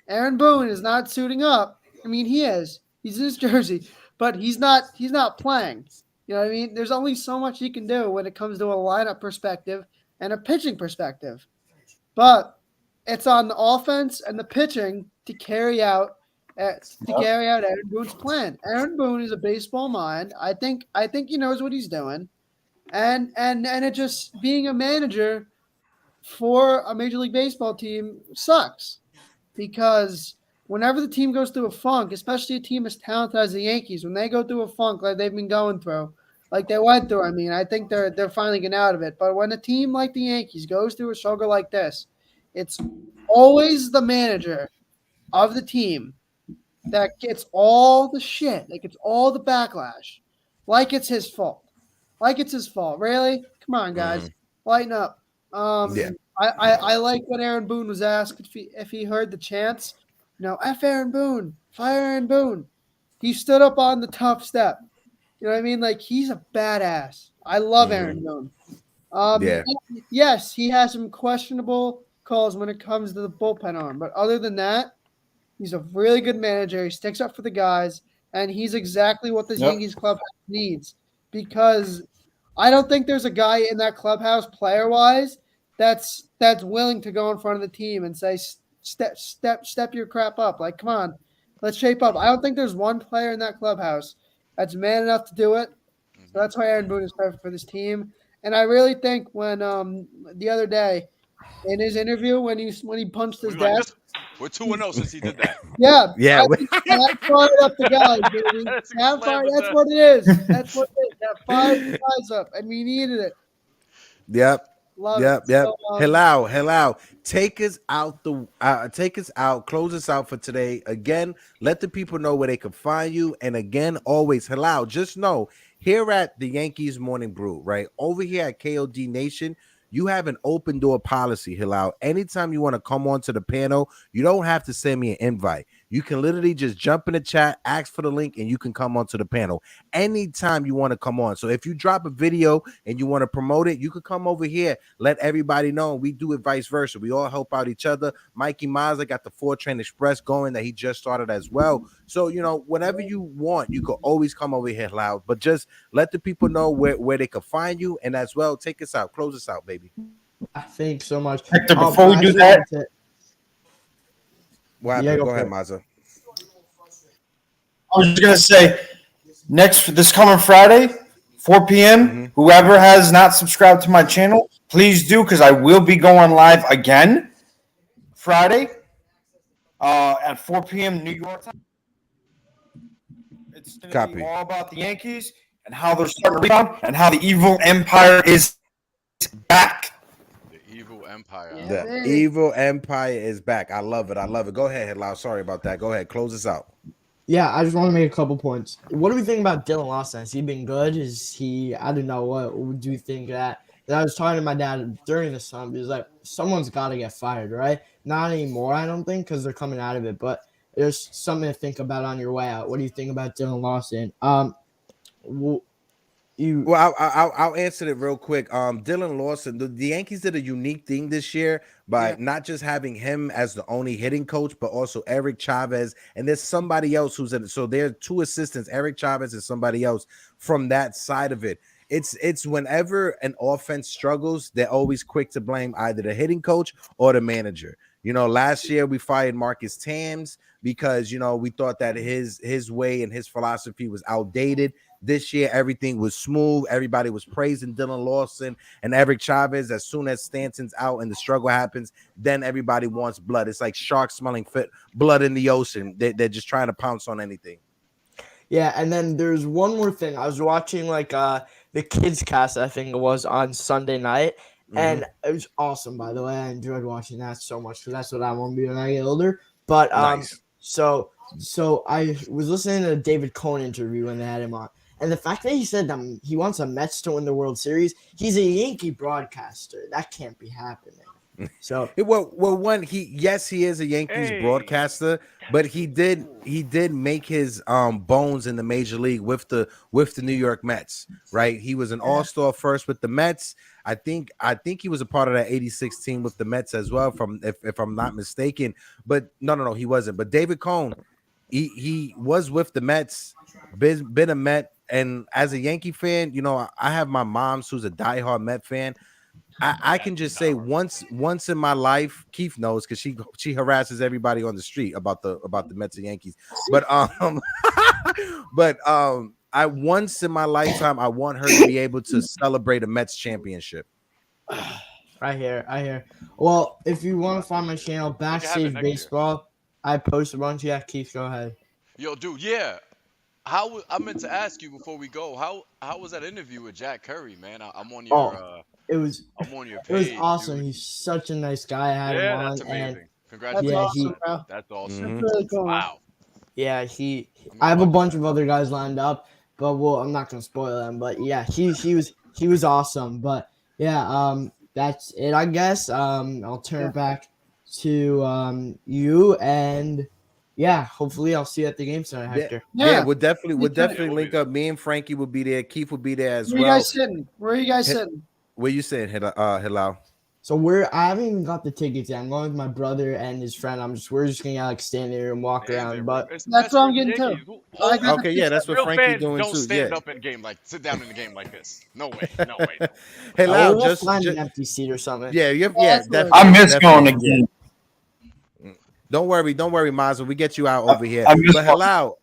Aaron Boone is not suiting up. I mean, he is. He's in his jersey, but he's not playing. You know what I mean? There's only so much he can do when it comes to a lineup perspective and a pitching perspective. But it's on the offense and the pitching to carry out Aaron Boone's plan. Aaron Boone is a baseball mind. I think he knows what he's doing. And it just, being a manager for a Major League Baseball team sucks, because whenever the team goes through a funk, especially a team as talented as the Yankees, when they go through a funk like they've been going through, like they went through, I mean, I think they're finally getting out of it. But when a team like the Yankees goes through a struggle like this, it's always the manager of the team that gets all the shit, like it's all the backlash, like it's his fault. Really? Come on, guys. Lighten up. I like when Aaron Boone was asked if he heard the chants. F Aaron Boone, fire Aaron Boone. He stood up on the top step. You know what I mean? Like, he's a badass. I love Aaron Boone. Yes, he has some questionable calls when it comes to the bullpen arm, but other than that, he's a really good manager. He sticks up for the guys, and he's exactly what this Yankees clubhouse needs, because I don't think there's a guy in that clubhouse player-wise that's willing to go in front of the team and say, step your crap up. Like, come on, let's shape up. I don't think there's one player in that clubhouse that's man enough to do it. So that's why Aaron Boone is perfect for this team. And I really think when the other day in his interview when he punched his We're like, desk. we're 2-0 since he did that. Yeah, Yeah. that fired up the guys, baby. That's That slam that's the what it is. That's what it is. That fired the guys up, and we needed it. Yep. Love Yep, it. yep. So, Hello. Take us out take us out, close us out for today. Again, let the people know where they can find you. And again, always hello. Just know here at the Yankees Morning Brew, right? Over here at KOD Nation, you have an open door policy, Hilal. Anytime you want to come onto the panel, you don't have to send me an invite. You can literally just jump in the chat, ask for the link, and you can come onto the panel anytime you want to come on. So if you drop a video and you want to promote it, you could come over here, let everybody know. We do it vice versa. We all help out each other. Mikey Mazza got the 4-Train Express going that he just started as well. So, whenever you want, you could always come over here, Loud. But just let the people know where they can find you. And as well, take us out. Close us out, baby. Thanks so much. Hector, before we do that, What happened? Go ahead, Mazza. I was just gonna say this coming Friday, 4 p.m. Whoever has not subscribed to my channel, please do, because I will be going live again Friday at 4 p.m. New York time. It's gonna be all about the Yankees and how they're starting to rebound and how the evil empire is back. The evil empire. The evil empire is back. I love it. Go ahead, Hilal. Sorry about that. Go ahead. Close us out. Yeah, I just want to make a couple points. What do we think about Dylan Lawson? Has he been good? Is he? I don't know. What do you think of that? And I was talking to my dad during the summer. He was like, someone's got to get fired, right? Not anymore, I don't think, because they're coming out of it. But there's something to think about on your way out. What do you think about Dylan Lawson? I'll answer it real quick. Dylan Lawson, the Yankees did a unique thing this year by not just having him as the only hitting coach, but also Eric Chavez, and there's somebody else who's in it. So there are two assistants, Eric Chavez and somebody else from that side of it. It's whenever an offense struggles, they're always quick to blame either the hitting coach or the manager. Last year we fired Marcus Thames because we thought that his way and his philosophy was outdated. This year, everything was smooth. Everybody was praising Dylan Lawson and Eric Chavez. As soon as Stanton's out and the struggle happens, then everybody wants blood. It's like sharks smelling blood in the ocean. They're just trying to pounce on anything. Yeah, and then there's one more thing. I was watching the Kids Cast, I think it was, on Sunday night, and it was awesome, by the way. I enjoyed watching that so much because that's what I want to be when I get older. But nice. So I was listening to the David Cohn interview when they had him on. And the fact that he said he wants the Mets to win the World Series, he's a Yankee broadcaster. That can't be happening. So he is a Yankees broadcaster, but he did make his bones in the major league with the New York Mets, right? He was an all-star first with the Mets. I think he was a part of that 86 team with the Mets as well, if I'm not mistaken. But no, he wasn't. But David Cohn, he was with the Mets, been a Met. And as a Yankee fan, I have my mom's who's a diehard Met fan. I can just say once in my life, Keith knows because she harasses everybody on the street about the Mets and Yankees. But I once in my lifetime I want her to be able to celebrate a Mets championship. I hear. Well, if you want to find my channel, Backstage Baseball, I post a bunch. Yeah, Keith, go ahead. Yo, dude, yeah. I meant to ask you before we go. How was that interview with Jack Curry, man? I'm on your. I'm on your page. It was awesome. Dude. He's such a nice guy. I had him on. That's amazing. And Congratulations. That's awesome. That's awesome. That's really cool. Wow. Yeah, I have a bunch of other guys lined up, but I'm not gonna spoil them. But yeah, he was awesome. But yeah, that's it, I guess. I'll turn it back to you, and yeah, hopefully I'll see you at the game tonight, Hector. Yeah, we'll definitely link up. Me and Frankie will be there. Keith will be there as well. Where are you guys sitting? Where you sitting, Hilal? So I haven't even got the tickets yet. I'm going with my brother and his friend. We're just gonna stand there and walk around. But that's what I'm getting to. Okay, yeah, that's what Real Frankie's fans doing don't too. Stand up in game sit down in the game like this. No way. Hilal, we'll just find an empty seat or something. Yeah, definitely. I miss going again. Don't worry, Mazza. We get you out over here. But Hilal,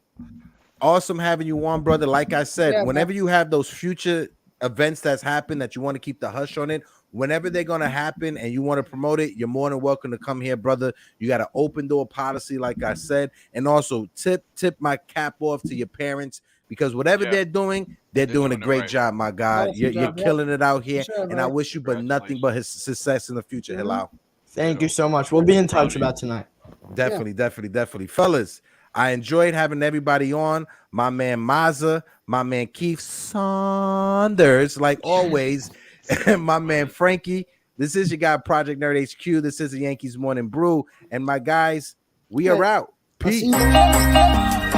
awesome having you on, brother. Like I said, whenever you have those future events that's happened that you want to keep the hush on it, whenever they're going to happen and you want to promote it, you're more than welcome to come here, brother. You got an open door policy, like I said. And also tip my cap off to your parents, because whatever Yeah. they're doing a doing it great right. job, my God. Awesome You're job, yeah. killing it out here. Sure, And I bro. wish you but nothing but his success in the future, Mhm. Hilal. Thank you so much. We'll be in touch about tonight. Definitely. Fellas, I enjoyed having everybody on. My man Mazza, my man Keith Saunders, like always, and my man Frankie. This is your guy, Project Nerd HQ. This is the Yankees Morning Brew. And my guys, we are out. I'll see Peace. you.